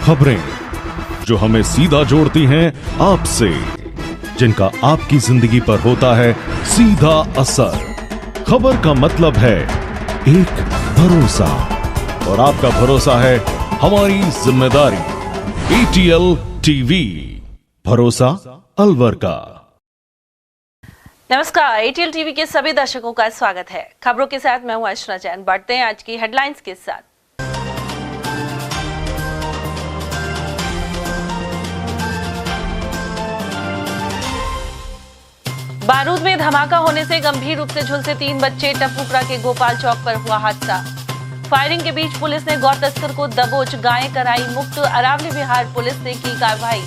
खबरें जो हमें सीधा जोड़ती हैं आपसे, जिनका आपकी जिंदगी पर होता है सीधा असर। खबर का मतलब है एक भरोसा, और आपका भरोसा है हमारी जिम्मेदारी। ATL टीवी, भरोसा अलवर का। नमस्कार, ATL टीवी के सभी दर्शकों का स्वागत है। खबरों के साथ मैं हूं अर्चना जैन। बढ़ते हैं आज की हेडलाइंस के साथ। बारूद में धमाका होने से गंभीर रूप से झुलसे 3 बच्चे। टपुकरा के गोपाल चौक पर हुआ हादसा। फायरिंग के बीच पुलिस ने गौ तस्कर को दबोच, गायें कराई मुक्त। अरावली विहार पुलिस ने की कार्रवाई।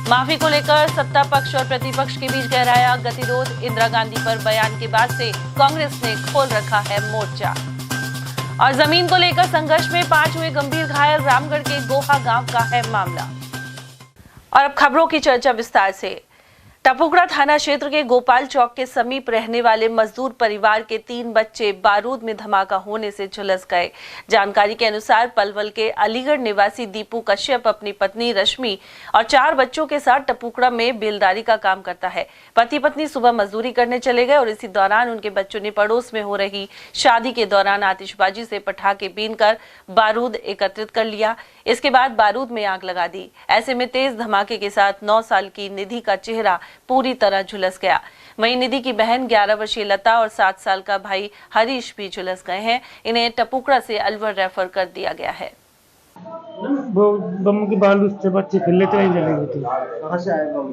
माफी को लेकर सत्ता पक्ष और प्रतिपक्ष के बीच गहराया गतिरोध। इंदिरा गांधी पर बयान के बाद से कांग्रेस ने खोल रखा है मोर्चा। और जमीन को लेकर संघर्ष में 5 हुए गंभीर घायल। रामगढ़ के गोहा गांव का है मामला। और अब खबरों की चर्चा विस्तार से। टपुकरा थाना क्षेत्र के गोपाल चौक के समीप रहने वाले मजदूर परिवार के 3 बच्चे बारूद में धमाका होने से झुलस गए। जानकारी के अनुसार पलवल के अलीगढ़ निवासी दीपू कश्यप अपनी पत्नी रश्मि और 4 बच्चों के साथ टपुकरा में बेलदारी का काम करता है। पति पत्नी सुबह मजदूरी करने चले गए और इसी दौरान उनके बच्चों ने पड़ोस में हो रही शादी के दौरान आतिशबाजी से पटाखे बीनकर बारूद एकत्रित कर लिया। इसके बाद बारूद में आग लगा दी। ऐसे में तेज धमाके के साथ 9 साल की निधि का चेहरा पूरी तरह झुलस गया। वहीं निधि की बहन 11 वर्षीय लता और 7 साल का भाई हरीश भी झुलस गए हैं। इन्हें टपुकरा से अलवर रेफर कर दिया गया है। वो बम के बालू से बच्चे खेलने चले गए थे। कहाँ से आए बम?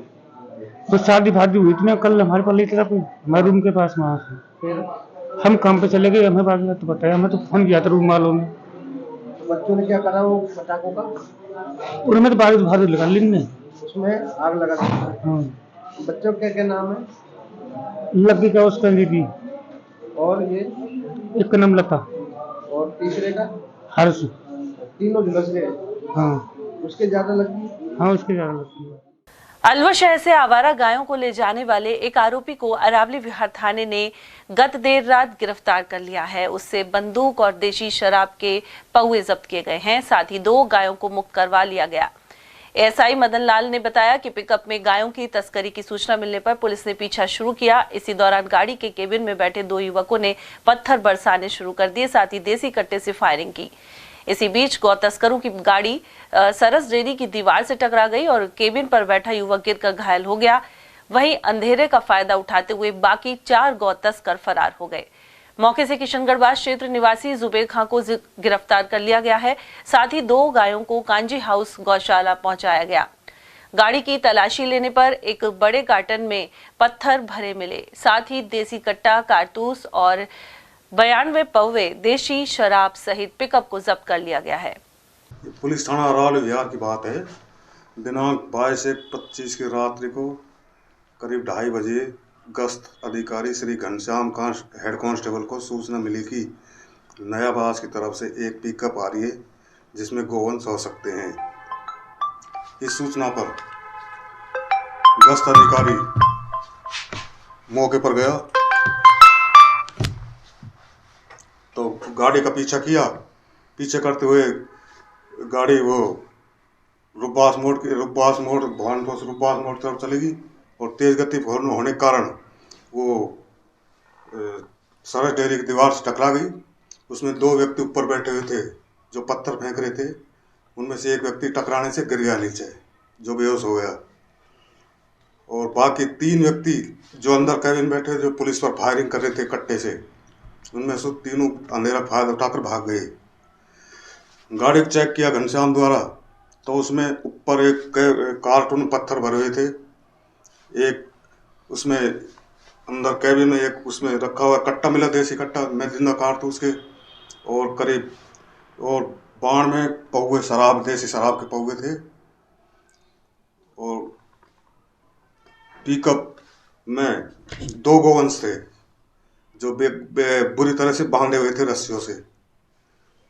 तो शादी फादी हुई थी ना कल हमारे पास तरफ हमारे रूम के पास वहाँ से। फिर हम काम पे चले गए, हमें बाद में तो बताया, हमें तो फोन किया था रूम वालों ने। तो बच्चों ने क्या करा वो पटाखों का? उन्होंने तो बारूद फारूद लगा लिखने, उसमें आग लगा दी। हाँ बच्चों के क्या नाम है? लगी का उसका निधि, और ये एक का नाम लता और तीसरे का? हर्ष। तीनों झुलस गए। हाँ उसके ज्यादा लगी? हाँ उसके ज्यादा लगती है। अलवर शहर से आवारा गायों को ले जाने वाले एक आरोपी को अरावली विहार थाने ने गत देर रात गिरफ्तार कर लिया है। उससे बंदूक और देशी शराब के पौवे जब्त किए गए हैं। साथ ही 2 गायों को मुक्त करवा लिया गया। एएसआई मदन लाल ने बताया कि पिकअप में गायों की तस्करी की सूचना मिलने पर पुलिस ने पीछा शुरू किया। इसी दौरान गाड़ी के केबिन में बैठे 2 युवकों ने पत्थर बरसाने शुरू कर दिए, साथ ही देसी कट्टे से फायरिंग की। इसी बीच गौ तस्करों की गाड़ी सरस डेयरी की दीवार से टकरा गई और केबिन पर बैठा युवक गिरकर घायल हो गया। वहीं अंधेरे का फायदा उठाते हुए बाकी 4 गौ तस्कर फरार हो गए। मौके से किशनगढ़बाद क्षेत्र निवासी जुबेर खां को गिरफ्तार कर लिया गया है। साथ ही 2 गायों को कांजी हाउस गौशाला पहुंचाया गया। गाड़ी की तलाशी लेने पर एक बड़े कार्टन में पत्थर भरे मिले। साथ ही देसी कट्टा, कारतूस और 92 पौवे देशी शराब सहित पिकअप को जब्त कर लिया गया है। पुलिस थाना अरावली विहार की बात है। दिनांक 22/1/25 की रात्रि को करीब 2:30 बजे गश्त अधिकारी श्री घनश्याम हेड कांस्टेबल को सूचना मिली कि नयाबाज की तरफ से एक पिकअप आ रही है जिसमें गोवंश हो सकते हैं। इस सूचना पर गश्त अधिकारी मौके पर गया तो गाड़ी का पीछा किया। पीछे करते हुए गाड़ी वो रुब्बास मोड़ तरफ चलेगी और तेज गति होने के कारण वो सरस डेयरी की दीवार से टकरा गई। उसमें 2 व्यक्ति ऊपर बैठे हुए थे जो पत्थर फेंक रहे थे। उनमें से एक व्यक्ति टकराने से गिर गया नीचे, जो बेहोश हो गया। और बाकी 3 व्यक्ति जो अंदर कैबिन बैठे जो पुलिस पर फायरिंग कर रहे थे कट्टे से, उनमें से तीनों अंधेरा फायदा उठाकर भाग गए। गाड़ी को चेक किया घनश्याम द्वारा तो उसमें ऊपर एक कार्टून पत्थर भरे हुए थे। एक उसमें अंदर कैबिन में एक उसमें रखा हुआ कट्टा मिला, देसी कट्टा में जिंदा कारतूस के, और करीब और बाण में पौवे शराब, देसी शराब के पौवे थे। और पिकअप में 2 गोवंश थे जो बुरी तरह से बांधे हुए थे रस्सियों से,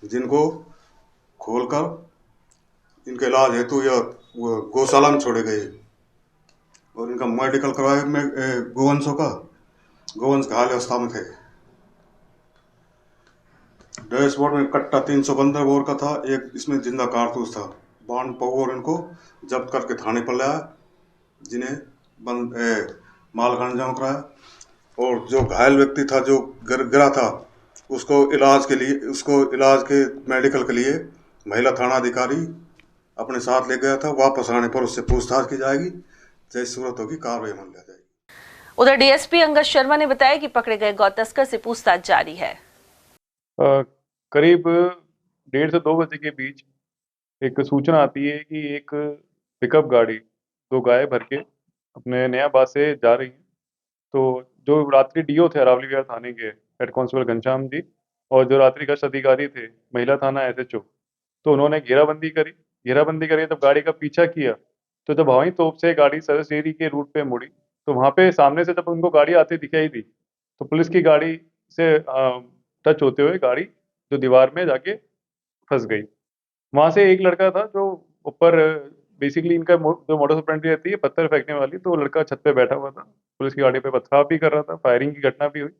जिनको खोलकर इनके इलाज हेतु या गौशाला में छोड़े गए और इनका मेडिकल करवाए में गोवंशों का गोवंश घायल अवस्था में थे। डैशबोर्ड में कट्टा 315 बोर का था, एक इसमें जिंदा कारतूस था बाण पऊ और इनको जब्त करके थाने पर लाया, जिन्हें मालखान जमा कराया। और जो घायल व्यक्ति था, जो गिरा था, उसको इलाज के मेडिकल के लिए महिला थाना अधिकारी अपने साथ ले गया था। वापस आने पर उससे पूछताछ की जाएगी, जैसी सूरत होगी कार्रवाई मान लिया जाएगी। उधर डीएसपी अंगद शर्मा ने बताया कि पकड़े गए गौ तस्कर से पूछताछ जारी है। करीब 1:30 से 2 बजे के बीच एक सूचना आती है कि एक पिकअप गाड़ी 2 गाय भर के अपने नयाबाद से जा रही है। तो जो रात्रि डीओ थे अरावली विहार थाने के हेड कांस्टेबल घनश्याम जी और जो रात्रि गश्त अधिकारी थे महिला थाना एसएचओ, तो उन्होंने घेराबंदी करी। जब गाड़ी का पीछा किया तो जब हवाई तोप से गाड़ी सरस डेयरी के रूट पे मुड़ी तो वहाँ पे सामने से जब उनको गाड़ी आती दिखाई दी तो पुलिस की गाड़ी से टच होते हुए गाड़ी जो दीवार में जाके फंस गई। वहाँ से एक लड़का था जो ऊपर, बेसिकली इनका जो मोटर ऑपरेंडी रहती है पत्थर फेंकने वाली, तो वो लड़का छत पे बैठा हुआ था, पुलिस की गाड़ी पे पथराव भी कर रहा था। फायरिंग की घटना भी हुई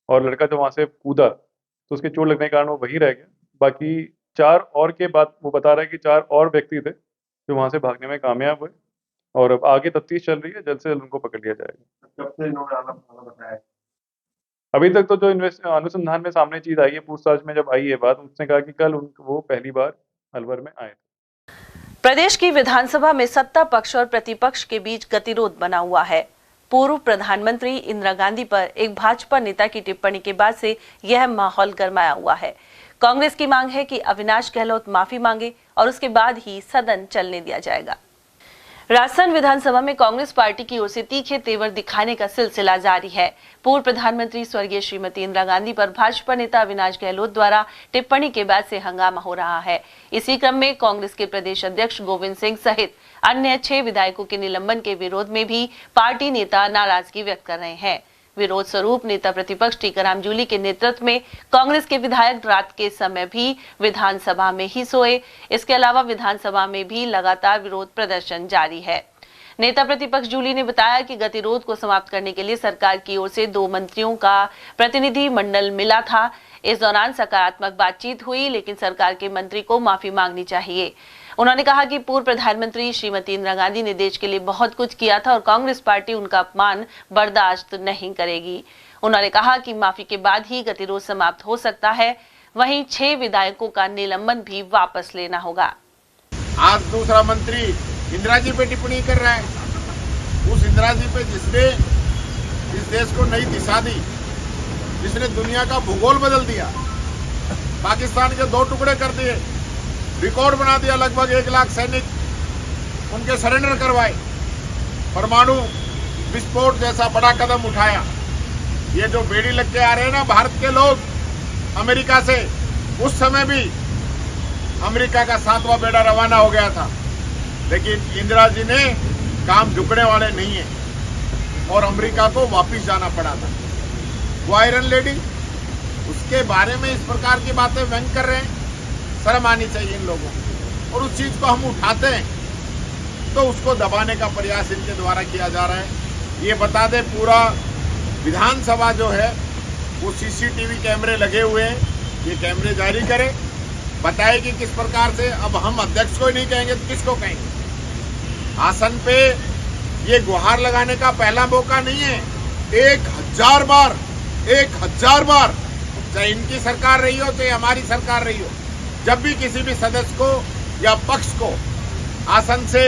और लड़का जब वहाँ से कूदा तो उसके चोट लगने के कारण वो वहीं रह गया। बाकी 4 और के बाद वो बता रहा है कि 4 और व्यक्ति थे जो वहाँ से भागने में कामयाब हुए और अब आगे तफ्तीश चल रही है, जल्द से जल्द उनको पकड़ लिया जाएगा। कब से इन्होंने आना बताया? अभी तक तो जो अनुसंधान में सामने चीज आई है, पूछताछ में जब आई है बात, उसने कहा कि कल वो पहली बार अलवर में आए। प्रदेश की विधानसभा में सत्ता पक्ष और प्रतिपक्ष के बीच गतिरोध बना हुआ है। पूर्व प्रधानमंत्री इंदिरा गांधी पर एक भाजपा नेता की टिप्पणी के बाद से यह माहौल गरमाया हुआ है। कांग्रेस की मांग है कि अविनाश गहलोत माफी मांगे और उसके बाद ही सदन चलने दिया जाएगा। राजस्थान विधानसभा में कांग्रेस पार्टी की ओर से तीखे तेवर दिखाने का सिलसिला जारी है। पूर्व प्रधानमंत्री स्वर्गीय श्रीमती इंदिरा गांधी पर भाजपा नेता अविनाश गहलोत द्वारा टिप्पणी के बाद से हंगामा हो रहा है। इसी क्रम में कांग्रेस के प्रदेश अध्यक्ष गोविंद सिंह सहित अन्य 6 विधायकों के निलंबन के विरोध में भी पार्टी नेता नाराजगी व्यक्त कर रहे हैं। विरोध स्वरूप नेता प्रतिपक्ष टीकाराम जूली के नेतृत्व में कांग्रेस के विधायक रात के समय भी विधानसभा में ही सोए। इसके अलावा विधानसभा में भी लगातार विरोध प्रदर्शन जारी है। नेता प्रतिपक्ष जूली ने बताया कि गतिरोध को समाप्त करने के लिए सरकार की ओर से 2 मंत्रियों का प्रतिनिधि मंडल मिला था। इस दौरान सकारात्मक बातचीत हुई, लेकिन सरकार के मंत्री को माफी मांगनी चाहिए। उन्होंने कहा कि पूर्व प्रधानमंत्री श्रीमती इंदिरा गांधी ने देश के लिए बहुत कुछ किया था और कांग्रेस पार्टी उनका अपमान बर्दाश्त नहीं करेगी। उन्होंने कहा कि माफी के बाद ही गतिरोध समाप्त हो सकता है। वहीं 6 विधायकों का निलंबन भी वापस लेना होगा। आज दूसरा मंत्री इंदिरा जी पे टिप्पणी कर रहा है। उस इंदिरा जी पे जिसने इस देश को नई दिशा दी, जिसने दुनिया का भूगोल बदल दिया, पाकिस्तान के 2 टुकड़े कर दिए, रिकॉर्ड बना दिया, लगभग 1 लाख सैनिक उनके सरेंडर करवाए, परमाणु विस्फोट जैसा बड़ा कदम उठाया। ये जो बेड़ी लग के आ रहे हैं ना भारत के लोग अमेरिका से, उस समय भी अमेरिका का 7वां बेड़ा रवाना हो गया था, लेकिन इंदिरा जी ने काम झुकने वाले नहीं है और अमेरिका को वापिस जाना पड़ा था। वो आयरन लेडी, उसके बारे में इस प्रकार की बातें व्यंग कर रहे हैं, शर्म आनी चाहिए इन लोगों को। और उस चीज को हम उठाते हैं तो उसको दबाने का प्रयास इनके द्वारा किया जा रहा है। ये बता दें, पूरा विधानसभा जो है वो सीसीटीवी कैमरे लगे हुए हैं, ये कैमरे जारी करें, बताए कि किस प्रकार से। अब हम अध्यक्ष को ही नहीं कहेंगे तो किसको कहेंगे? आसन पे ये गुहार लगाने का पहला मौका नहीं है। 1000 बार, 1000 बार, चाहे इनकी सरकार रही हो चाहे हमारी सरकार रही हो, जब भी किसी भी सदस्य को या पक्ष को आसन से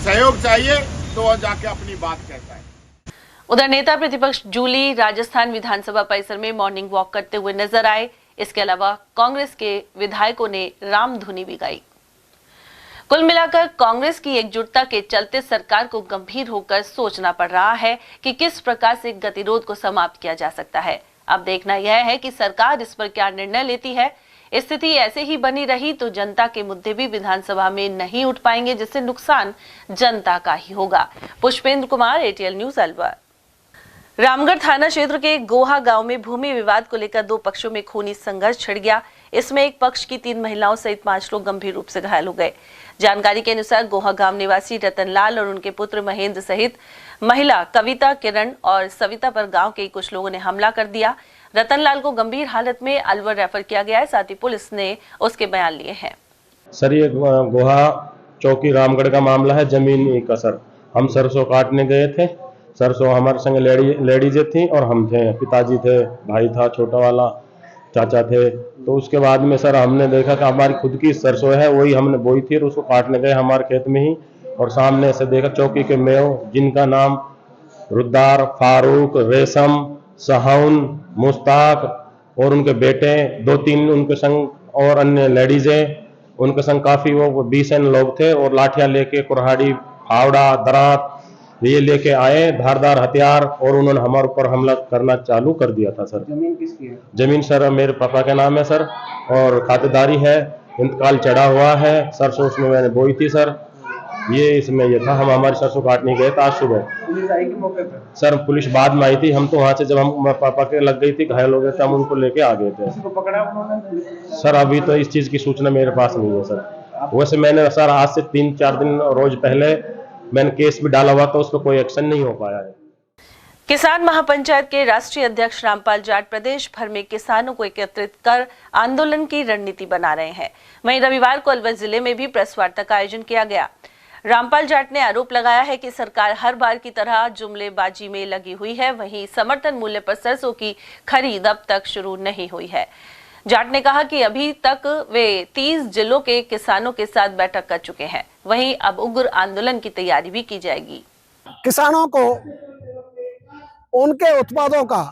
सहयोग चाहिए तो वह जाके अपनी बात कहता है। उधर नेता प्रतिपक्ष जूली राजस्थान विधानसभा परिसर में मॉर्निंग वॉक करते हुए नजर आए। इसके अलावा कांग्रेस के विधायकों ने रामधुनी भी गाई। कुल मिलाकर कांग्रेस की एकजुटता के चलते सरकार को गंभीर होकर सोचना पड़ रहा है कि किस प्रकार से गतिरोध को समाप्त किया जा सकता है। अब देखना यह है कि सरकार इस पर क्या निर्णय लेती है। स्थिति ऐसे ही बनी रही तो जनता के मुद्दे भी विधानसभा में नहीं उठ पाएंगे, जिससे नुकसान जनता का ही होगा। Pushpendra Kumar, ATL news, Alwar. रामगढ़ थाना क्षेत्र के गोहा गांव में भूमि विवाद को लेकर 2 पक्षों में खूनी संघर्ष छिड़ गया। इसमें एक पक्ष की 3 महिलाओं सहित 5 लोग गंभीर रूप से घायल हो गए। जानकारी के अनुसार गोहा गांव निवासी रतनलाल और उनके पुत्र महेंद्र सहित महिला कविता, किरण और सविता पर गांव के कुछ लोगों ने हमला कर दिया। रतनलाल को गंभीर हालत में अलवर रेफर किया गया है। साथ ही पुलिस ने उसके बयान लिए हैं। सर ये गोहा चौकी रामगढ़ का मामला है, जमीन का सर। हम सरसों काटने गए थे, सरसों हमारे संग लेडीजें थी और हम थे, पिताजी थे, भाई था छोटा वाला, चाचा थे। तो उसके बाद में सर हमने देखा कि हमारी खुद की सरसों है, वही हमने बोई थी और उसको काटने गए हमारे खेत में ही। और सामने से देखा चौकी के मेव, जिनका नाम रुद्दार, फारूक, रेशम, सहाउन, मुश्ताक और उनके बेटे 2-3 उनके संग और अन्य लेडीजें, उनके संग काफी वो 20 लोग थे और लाठियां लेके, कुल्हाड़ी, फावड़ा, दरात ये लेके आए, धारदार हथियार, और उन्होंने हमारे ऊपर हमला करना चालू कर दिया था सर। जमीन किसकी है? जमीन सर मेरे पापा के नाम है सर, और खातेदारी है, इंतकाल चढ़ा हुआ है। सरसों उसमें मैंने बोई थी सर, ये इसमें ये था। हम हमारी सरसों काटने गए थे आज सुबह। पुलिस आई कि मौके पर? सर पुलिस बाद में आई थी, हम तो वहाँ से जब हम पापा के लग गई थी, घायल हो गए थे, हम उनको लेके आ गए थे। किसी को पकड़ा उन्होंने? सर अभी तो इस चीज की सूचना मेरे पास नहीं है सर। वैसे मैंने सर आज से 3-4 दिन रोज पहले मैंने केस भी डाला हुआ, तो उस पर कोई एक्शन नहीं हो पाया है। किसान महापंचायत के राष्ट्रीय अध्यक्ष रामपाल जाट प्रदेश भर में किसानों को एकत्रित कर आंदोलन की रणनीति बना रहे हैं। वहीं रविवार को अलवर जिले में भी प्रेस वार्ता का आयोजन किया गया। रामपाल जाट ने आरोप लगाया है कि सरकार हर बार की तरह जुमलेबाजी में लगी हुई है। वहीं समर्थन मूल्य पर सरसों की खरीद अब तक शुरू नहीं हुई है। जाट ने कहा कि अभी तक वे 30 जिलों के किसानों के साथ बैठक कर चुके हैं। वहीं अब उग्र आंदोलन की तैयारी भी की जाएगी। किसानों को उनके उत्पादों का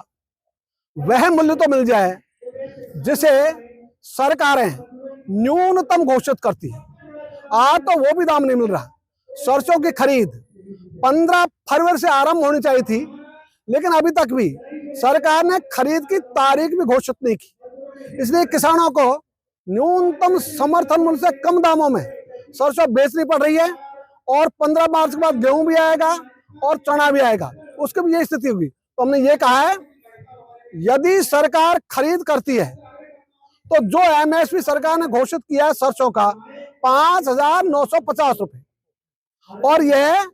वह मूल्य तो मिल जाए जिसे सरकारें न्यूनतम घोषित करती है। आज तो वो भी दाम नहीं मिल रहा। सरसों की खरीद 15 फरवरी से आरंभ होनी चाहिए थी, लेकिन अभी तक भी सरकार ने खरीद की तारीख भी घोषित नहीं की। इसलिए किसानों को न्यूनतम समर्थन मूल्य से कम दामों में सरसों बेचनी पड़ रही है। और 15 मार्च के बाद गेहूं भी आएगा और चना भी आएगा, उसकी भी यही स्थिति होगी। तो हमने ये कहा है, यदि सरकार खरीद करती है तो जो एमएसपी सरकार ने घोषित किया है सरसों का 5,950 रुपए, और यह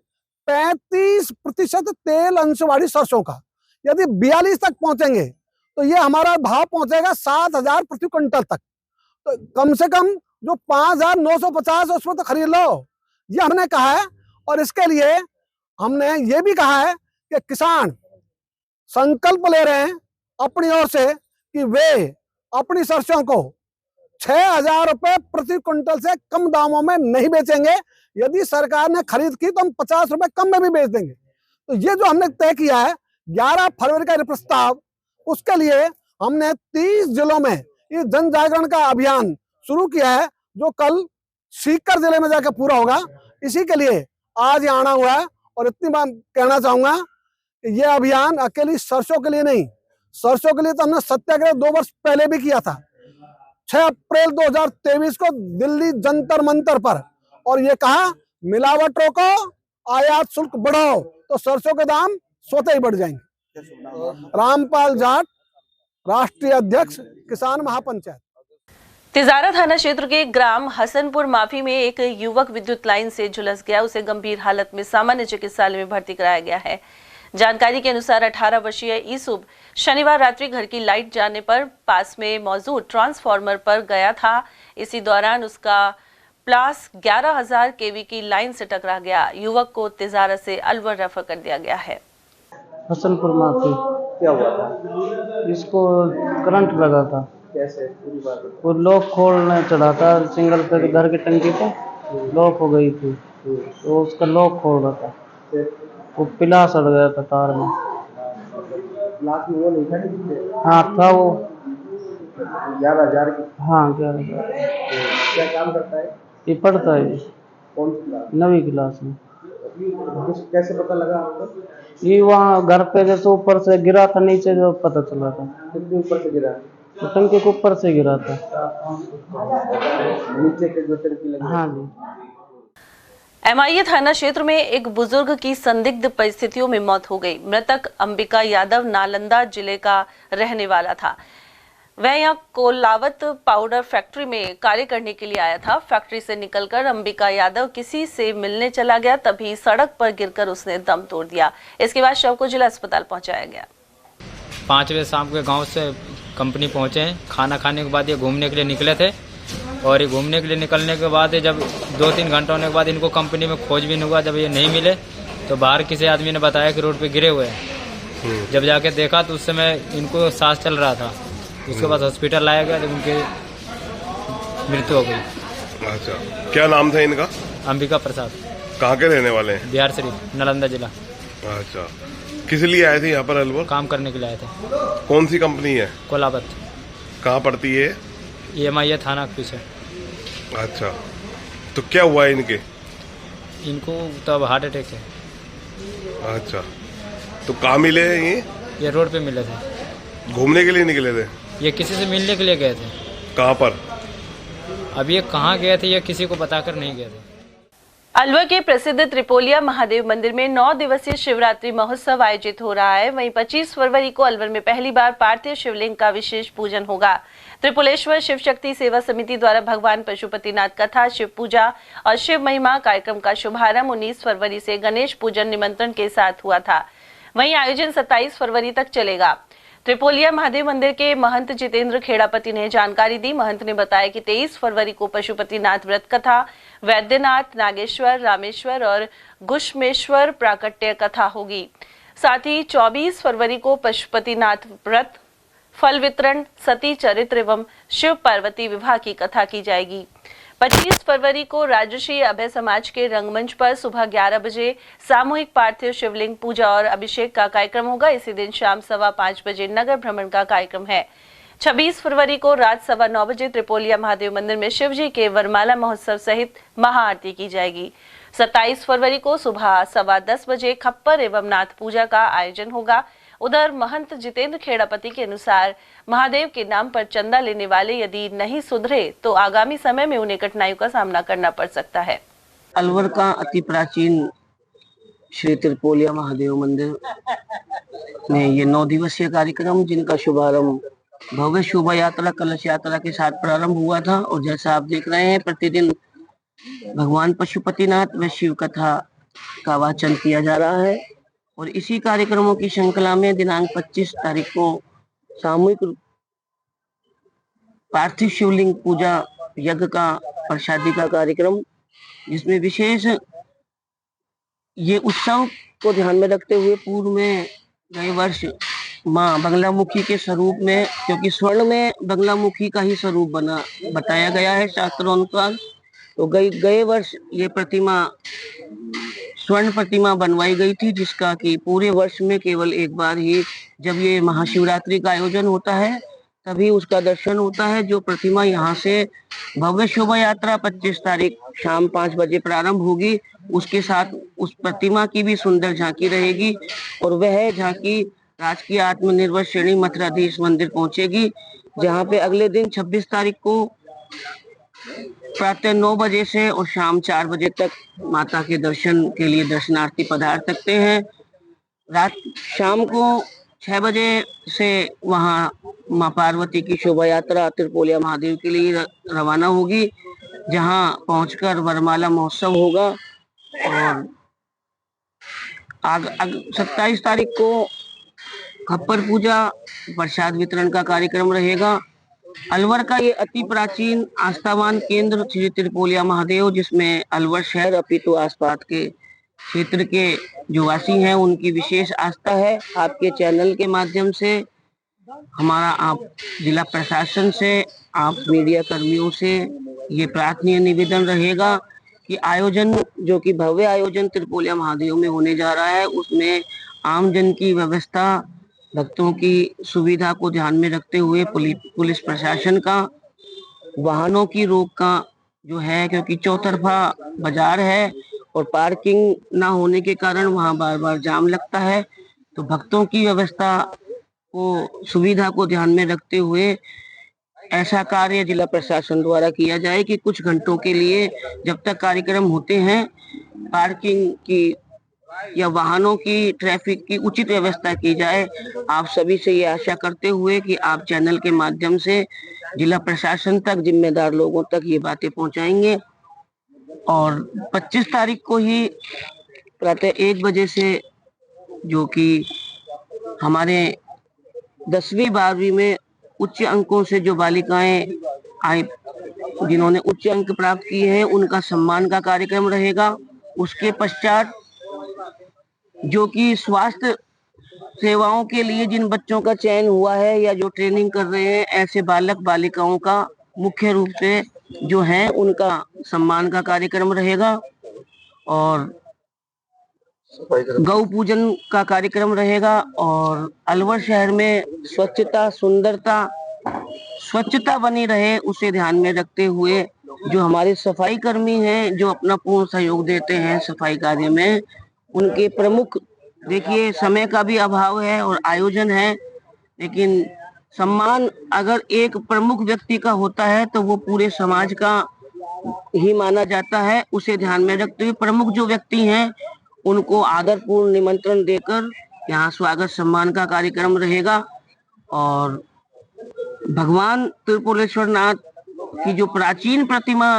35% तेल अंश वाली सरसों का, यदि 42 तक पहुंचेंगे तो ये हमारा भाव पहुंचेगा 7,000 प्रति क्विंटल तक। तो कम से कम जो 5,950 उसमें तो खरीद लो, ये हमने कहा है। और इसके लिए हमने ये भी कहा है कि किसान संकल्प ले रहे हैं अपनी ओर से कि वे अपनी सरसों को 6,000 रुपए प्रति क्विंटल से कम दामों में नहीं बेचेंगे। यदि सरकार ने खरीद की तो हम 50 रुपए कम में भी बेच देंगे। तो ये जो हमने तय किया है 11 फरवरी का प्रस्ताव, उसके लिए हमने 30 जिलों में ये जन जागरण का अभियान शुरू किया है, जो कल सीकर जिले में जाकर पूरा होगा। इसी के लिए आज यहाँ आना हुआ है। और इतनी बात कहना चाहूंगा कि ये अभियान अकेली सरसों के लिए नहीं, सरसों के लिए तो हमने सत्याग्रह 2 वर्ष पहले भी किया था, 6 अप्रैल 2023 को दिल्ली जंतर मंतर पर, और ये कहा मिलावट रोको, आयात शुल्क बढ़ाओ तो सरसों के दाम स्वतः ही बढ़ जाएंगे। रामपाल जाट, राष्ट्रीय अध्यक्ष किसान महापंचायत। तिजारा थाना क्षेत्र के ग्राम हसनपुर माफी में एक युवक विद्युत लाइन से झुलस गया। उसे गंभीर हालत में सामान्य चिकित्सालय में भर्ती कराया गया है। जानकारी के अनुसार 18 वर्षीय ईसुब शनिवार रात्रि घर की लाइट जाने पर पास में मौजूद ट्रांसफार्मर पर गया था। इसी दौरान उसका प्लास 11,000 केवी की लाइन से टकरा गया। युवक को तिजारा से अलवर रेफर कर दिया गया है। हसनपुर माफी। क्या हुआ था? इसको करंट लगा था। कैसे? पूरी बात है। वो लॉक खोलने चढ़ा था, सिंगल पे घर की टंकी पे लॉक हो गई थी, तो उसका लॉक खोल रहा था, वो पिला सड़ गया था तार में। लाख में वो नहीं था कि? हाँ था वो 11,000 की। हाँ 11,000। क्या काम करता है? ये पढ़ता है कौन सी क्लास? 9वीं क्लास में। कैसे पता लगा आपको? ये वहाँ घर पे जैसे ऊपर से गिरा था, नीचे जो पता चला था। कितने ऊपर से गिरा? तो टंकी के ऊपर से गिरा था। नीचे के जो टंकी लगी? हाँ जी। एमआईए थाना क्षेत्र में एक बुजुर्ग की संदिग्ध परिस्थितियों में मौत हो गई। मृतक अंबिका यादव नालंदा जिले का रहने वाला था। वह यहाँ कोलावत पाउडर फैक्ट्री में कार्य करने के लिए आया था। फैक्ट्री से निकलकर अंबिका यादव किसी से मिलने चला गया, तभी सड़क पर गिरकर उसने दम तोड़ दिया। इसके बाद शव को जिला अस्पताल पहुंचाया गया। 5 बजे शाम के गांव से कंपनी पहुंचे हैं। खाना खाने के बाद ये घूमने के लिए निकले थे और ये घूमने के लिए निकलने के बाद जब 2-3 घंटा होने के बाद इनको कंपनी में खोजबीन हुआ। जब ये नहीं मिले तो बाहर किसी आदमी ने बताया कि रोड पे गिरे हुए हैं। जब जाके देखा तो उस समय इनको सांस चल रहा था। उसके बाद हॉस्पिटल लाया गया जब उनकी मृत्यु हो गई। अच्छा, क्या नाम था इनका? अंबिका प्रसाद। कहाँ के रहने वाले हैं? बिहार शरीफ, नालंदा जिला। अच्छा, किस लिए आए थे यहाँ पर अलवर? काम करने के लिए आए थे। कौन सी कंपनी है? कोलाबत। कहाँ पड़ती है? EMI थाना के पीछे। अच्छा, तो क्या हुआ है इनके? इनको तब हार्ट अटैक है। अच्छा, तो कहाँ मिले हैं ये रोड पे मिले थे। घूमने के लिए निकले थे? ये किसी से मिलने के लिए गए थे। कहाँ पर? अब ये कहाँ गए थे ये किसी को बताकर नहीं गए थे। अलवर के प्रसिद्ध त्रिपोलिया महादेव मंदिर में 9 दिवसीय शिवरात्रि महोत्सव आयोजित हो रहा है। वहीं 25 फरवरी को अलवर में पहली बार पार्थिव शिवलिंग का विशेष पूजन होगा। त्रिपुलेश्वर शिव शक्ति सेवा समिति द्वारा भगवान पशुपतिनाथ कथा, शिव पूजा और शिव महिमा कार्यक्रम का शुभारंभ 19 फरवरी से गणेश पूजन निमंत्रण के साथ हुआ था। वहीं आयोजन 27 फरवरी तक चलेगा। त्रिपोलिया महादेव मंदिर के महंत जितेंद्र खेड़ापति ने जानकारी दी। महंत ने बताया कि 23 फरवरी को पशुपतिनाथ व्रत कथा, वैद्यनाथ, नागेश्वर, रामेश्वर और गुष्मेश्वर प्राकट्य कथा होगी। साथ ही 24 फरवरी को पशुपतिनाथ व्रत, फल वितरण, सती चरित्र एवं शिव पार्वती विवाह की कथा की जाएगी। 25 फरवरी को राजश्री अभय समाज के रंगमंच पर सुबह 11 बजे सामूहिक पार्थिव शिवलिंग पूजा और अभिषेक का कार्यक्रम होगा। इसी दिन शाम 5:15 बजे नगर भ्रमण का कार्यक्रम है। 26 फरवरी को रात 9:15 बजे त्रिपोलिया महादेव मंदिर में शिवजी के वरमाला महोत्सव सहित महाआरती की जाएगी। 27 फरवरी को सुबह 10:15 बजे खप्पर एवं नाथ पूजा का आयोजन होगा। उधर महंत जितेंद्र खेड़ापति के अनुसार महादेव के नाम पर चंदा लेने वाले यदि नहीं सुधरे तो आगामी समय में उन्हें कठिनाइयों का सामना करना पड़ सकता है। अलवर का अति प्राचीन श्री त्रिपोलिया महादेव मंदिर में ये 9 दिवसीय कार्यक्रम, जिनका शुभारंभ भव्य शोभा यात्रा, कलश यात्रा के साथ प्रारंभ हुआ था। और जैसा आप देख रहे हैं, प्रतिदिन भगवान पशुपतिनाथ व शिव कथा का वाचन किया जा रहा है। और इसी कार्यक्रमों की श्रृंखला में दिनांक 25 तारीख को सामूहिक पार्थिव शिवलिंग पूजा यज्ञ का प्रसादी का कार्यक्रम, जिसमें विशेष ये उत्सव को ध्यान में रखते हुए पूर्व में गए वर्ष माँ बंगलामुखी के स्वरूप में, क्योंकि स्वर्ण में बंगलामुखी का ही स्वरूप बताया गया है शास्त्रों अनुसार, तो गए वर्ष ये प्रतिमा स्वर्ण प्रतिमा बनवाई गई थी, जिसका कि पूरे वर्ष में केवल एक बार ही जब ये महाशिवरात्रि का आयोजन होता है तभी उसका दर्शन होता है। जो प्रतिमा यहाँ से भव्य शोभा यात्रा 25 तारीख शाम 5 बजे प्रारंभ होगी, उसके साथ उस प्रतिमा की भी सुंदर झांकी रहेगी। और वह झांकी राजकीय आत्मनिर्भर श्रेणी मथुराधीश मंदिर पहुंचेगी, जहाँ पे अगले दिन 26 तारीख को प्रातः 9 बजे से और शाम 4 बजे तक माता के दर्शन के लिए दर्शनार्थी पधार सकते हैं। शाम को 6 बजे से वहाँ माँ पार्वती की शोभा यात्रा त्रिपोलिया महादेव के लिए रवाना होगी, जहाँ पहुंचकर वरमाला महोत्सव होगा। और 27 तारीख को खप्पर पूजा प्रसाद वितरण का कार्यक्रम रहेगा। अलवर का ये अति प्राचीन आस्थावान केंद्र श्री त्रिपोलिया महादेव, जिसमें अलवर शहर अपितु आसपास के क्षेत्र के जो वासी हैं उनकी विशेष आस्था है। आपके चैनल के माध्यम से हमारा आप जिला प्रशासन से, आप मीडिया कर्मियों से ये प्रार्थनीय निवेदन रहेगा कि आयोजन, जो कि भव्य आयोजन त्रिपोलिया महादेव में होने जा रहा है, उसमें आम जन की व्यवस्था, भक्तों की सुविधा को ध्यान में रखते हुए पुलिस प्रशासन का वाहनों की रोक का जो है, क्योंकि चौतरफा बाजार है और पार्किंग ना होने के कारण वहां बार बार जाम लगता है, तो भक्तों की व्यवस्था को, सुविधा को ध्यान में रखते हुए ऐसा कार्य जिला प्रशासन द्वारा किया जाए कि कुछ घंटों के लिए जब तक कार्यक्रम होते हैं पार्किंग की या वाहनों की, ट्रैफिक की उचित व्यवस्था की जाए। आप सभी से ये आशा करते हुए कि आप चैनल के माध्यम से जिला प्रशासन तक, जिम्मेदार लोगों तक ये बातें पहुंचाएंगे। और 25 तारीख को ही प्रातः 1 बजे से, जो कि हमारे 10वीं 12वीं में उच्च अंकों से जो बालिकाएं आई, जिन्होंने उच्च अंक प्राप्त किए हैं, उनका सम्मान का कार्यक्रम रहेगा। उसके पश्चात जो कि स्वास्थ्य सेवाओं के लिए जिन बच्चों का चयन हुआ है या जो ट्रेनिंग कर रहे हैं, ऐसे बालक बालिकाओं का मुख्य रूप से जो है उनका सम्मान का कार्यक्रम रहेगा। और गौ पूजन का कार्यक्रम रहेगा। और अलवर शहर में स्वच्छता बनी रहे, उसे ध्यान में रखते हुए जो हमारे सफाई कर्मी हैं, जो अपना पूर्ण सहयोग देते हैं सफाई कार्य में, उनके प्रमुख, देखिए समय का भी अभाव है और आयोजन है, लेकिन सम्मान अगर एक प्रमुख व्यक्ति का होता है तो वो पूरे समाज का ही माना जाता है। उसे ध्यान में रखते हुए प्रमुख जो व्यक्ति हैं उनको आदरपूर्ण निमंत्रण देकर यहाँ स्वागत सम्मान का कार्यक्रम रहेगा। और भगवान त्रिपुरेश्वर नाथ की जो प्राचीन प्रतिमा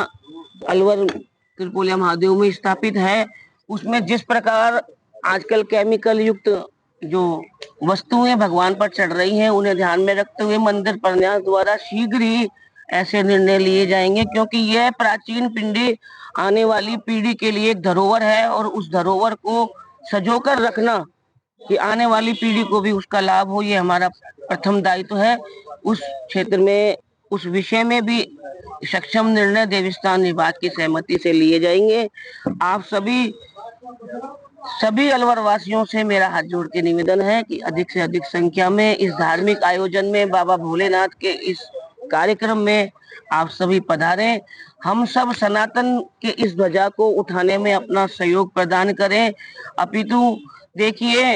अलवर त्रिपोलिया महादेव में स्थापित है, उसमें जिस प्रकार आजकल केमिकल युक्त जो वस्तुएं भगवान पर चढ़ रही हैं, उन्हें ध्यान में रखते हुए मंदिर प्रन्यास द्वारा शीघ्र ही ऐसे निर्णय लिए जाएंगे, क्योंकि यह प्राचीन पिंडी आने वाली पीढ़ी के लिए एक धरोहर है और उस धरोहर को सजोकर रखना कि आने वाली पीढ़ी को भी उसका लाभ हो, ये हमारा प्रथम दायित्व है। उस क्षेत्र में, उस विषय में भी सक्षम निर्णय देवस्थान विभाग की सहमति से लिए जाएंगे। आप सभी अलवर वासियों से मेरा हाथ जोड़ के निवेदन है कि अधिक से अधिक संख्या में इस धार्मिक आयोजन में, बाबा भोलेनाथ के इस कार्यक्रम में आप सभी पधारें। हम सब सनातन के इस ध्वजा को उठाने में अपना सहयोग प्रदान करें। अपितु देखिए,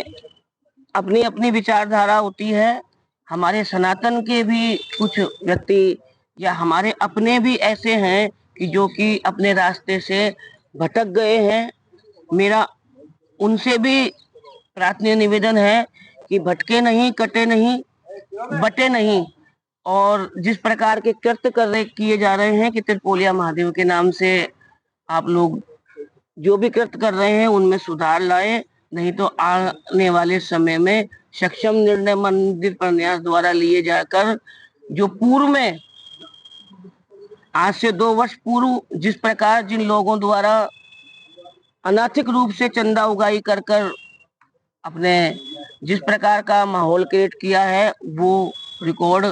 अपनी अपनी विचारधारा होती है। हमारे सनातन के भी कुछ व्यक्ति या हमारे अपने भी ऐसे हैं कि जो कि अपने रास्ते से भटक गए हैं। मेरा उनसे भी प्रार्थना निवेदन है कि भटके नहीं, कटे नहीं, बटे नहीं। और जिस प्रकार के कृत्य किए जा रहे हैं कि त्रिपोलिया महादेव के नाम से आप लोग जो भी कृत्य कर रहे हैं उनमें सुधार लाए, नहीं तो आने वाले समय में सक्षम निर्णय मंदिर प्रन्यास द्वारा लिए जाकर जो पूर्व में आज से 2 वर्ष पूर्व जिस प्रकार जिन लोगों द्वारा अनैतिक रूप से चंदा उगाही कर अपने जिस प्रकार का माहौल क्रिएट किया है, वो रिकॉर्ड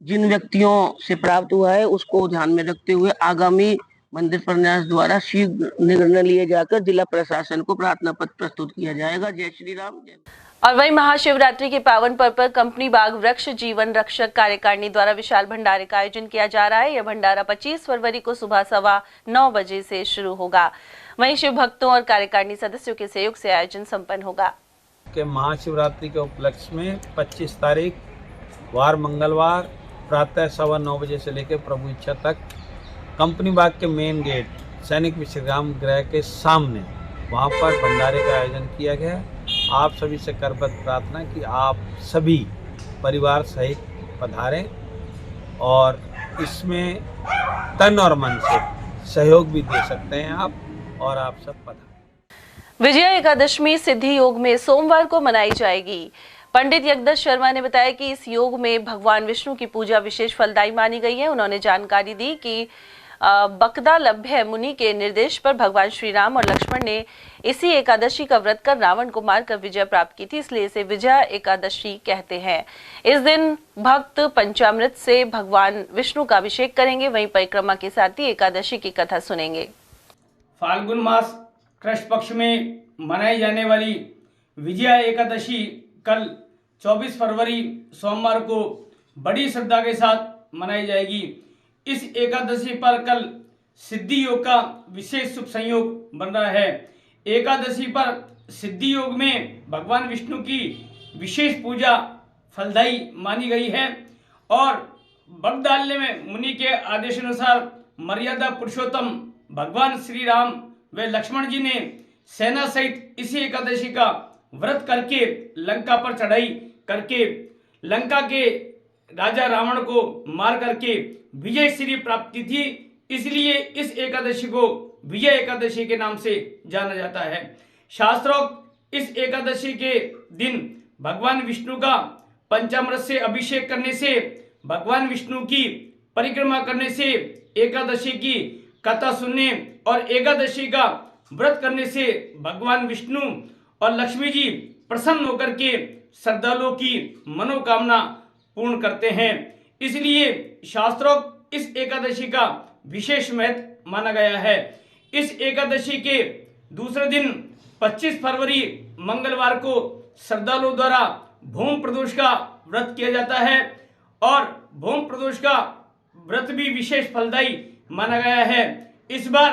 जिन व्यक्तियों से प्राप्त हुआ है उसको ध्यान में रखते हुए आगामी मंदिर प्रन्यास द्वारा शीघ्र निर्णय लिए जाकर जिला प्रशासन को प्रार्थना पत्र प्रस्तुत किया जाएगा। जय श्री राम। और वहीं महाशिवरात्रि के पावन पर्व पर कंपनी बाग वृक्ष जीवन रक्षक कार्यकारिणी द्वारा विशाल भंडारे का आयोजन किया जा रहा है। यह भंडारा 25 फरवरी को सुबह 9:15 बजे से शुरू होगा। वहीं शिव भक्तों और कार्यकारिणी सदस्यों के सहयोग से आयोजन संपन्न होगा। महाशिवरात्रि के उपलक्ष्य में 25 तारीख वार मंगलवार प्रातः 9:15 बजे से लेकर प्रभु इच्छा तक कंपनी बाग के मेन गेट सैनिक विश्राम गृह के सामने वहां पर भंडारे का आयोजन किया गया। आप सभी से करबद्ध प्रार्थना कि आप सभी परिवार सहित पधारें और इसमें तन और मन से सहयोग भी दे सकते हैं आप, और आप सब पधारें। विजया एकादशी सिद्धि योग में सोमवार को मनाई जाएगी। पंडित यज्ञदत्त शर्मा ने बताया कि इस योग में भगवान विष्णु की पूजा विशेष फलदायी मानी गई है। उन्होंने जानकारी दी कि बकदालभ्य मुनि के निर्देश पर भगवान श्री राम और लक्ष्मण ने इसी एकादशी का व्रत कर रावण को मारकर विजय प्राप्त की थी, इसलिए इसे विजया एकादशी कहते हैं। इस दिन भक्त पंचामृत से भगवान विष्णु का अभिषेक करेंगे। वहीं परिक्रमा के साथ ही एकादशी की कथा सुनेंगे। फाल्गुन मास कृष्ण पक्ष में मनाई जाने वाली विजया एकादशी कल 24 फरवरी सोमवार को बड़ी श्रद्धा के साथ मनाई जाएगी। इस एकादशी पर कल सिद्धि योग का विशेष शुभ संयोग बन रहा है। एकादशी पर सिद्धि योग में भगवान विष्णु की विशेष पूजा फलदायी मानी गई है और बकदाल्य में मुनि के आदेशानुसार मर्यादा पुरुषोत्तम भगवान श्री राम व लक्ष्मण जी ने सेना सहित इसी एकादशी का व्रत करके लंका पर चढ़ाई करके लंका के राजा रावण को मार करके विजय श्री प्राप्ति थी, इसलिए इस एकादशी को विजय एकादशी के नाम से जाना जाता है। शास्त्रोक्त इस एकादशी के दिन भगवान विष्णु का पंचामृत से अभिषेक करने से, भगवान विष्णु की परिक्रमा करने से, एकादशी की कथा सुनने और एकादशी का व्रत करने से भगवान विष्णु और लक्ष्मी जी प्रसन्न होकर के श्रद्धालुओं की मनोकामना पूर्ण करते हैं। इसलिए शास्त्रों इस एकादशी का विशेष महत्व माना गया है। इस एकादशी के दूसरे दिन 25 फरवरी मंगलवार को श्रद्धालुओं द्वारा भूम प्रदोष का व्रत किया जाता है और भूम प्रदोष का व्रत भी विशेष फलदायी माना गया है। इस बार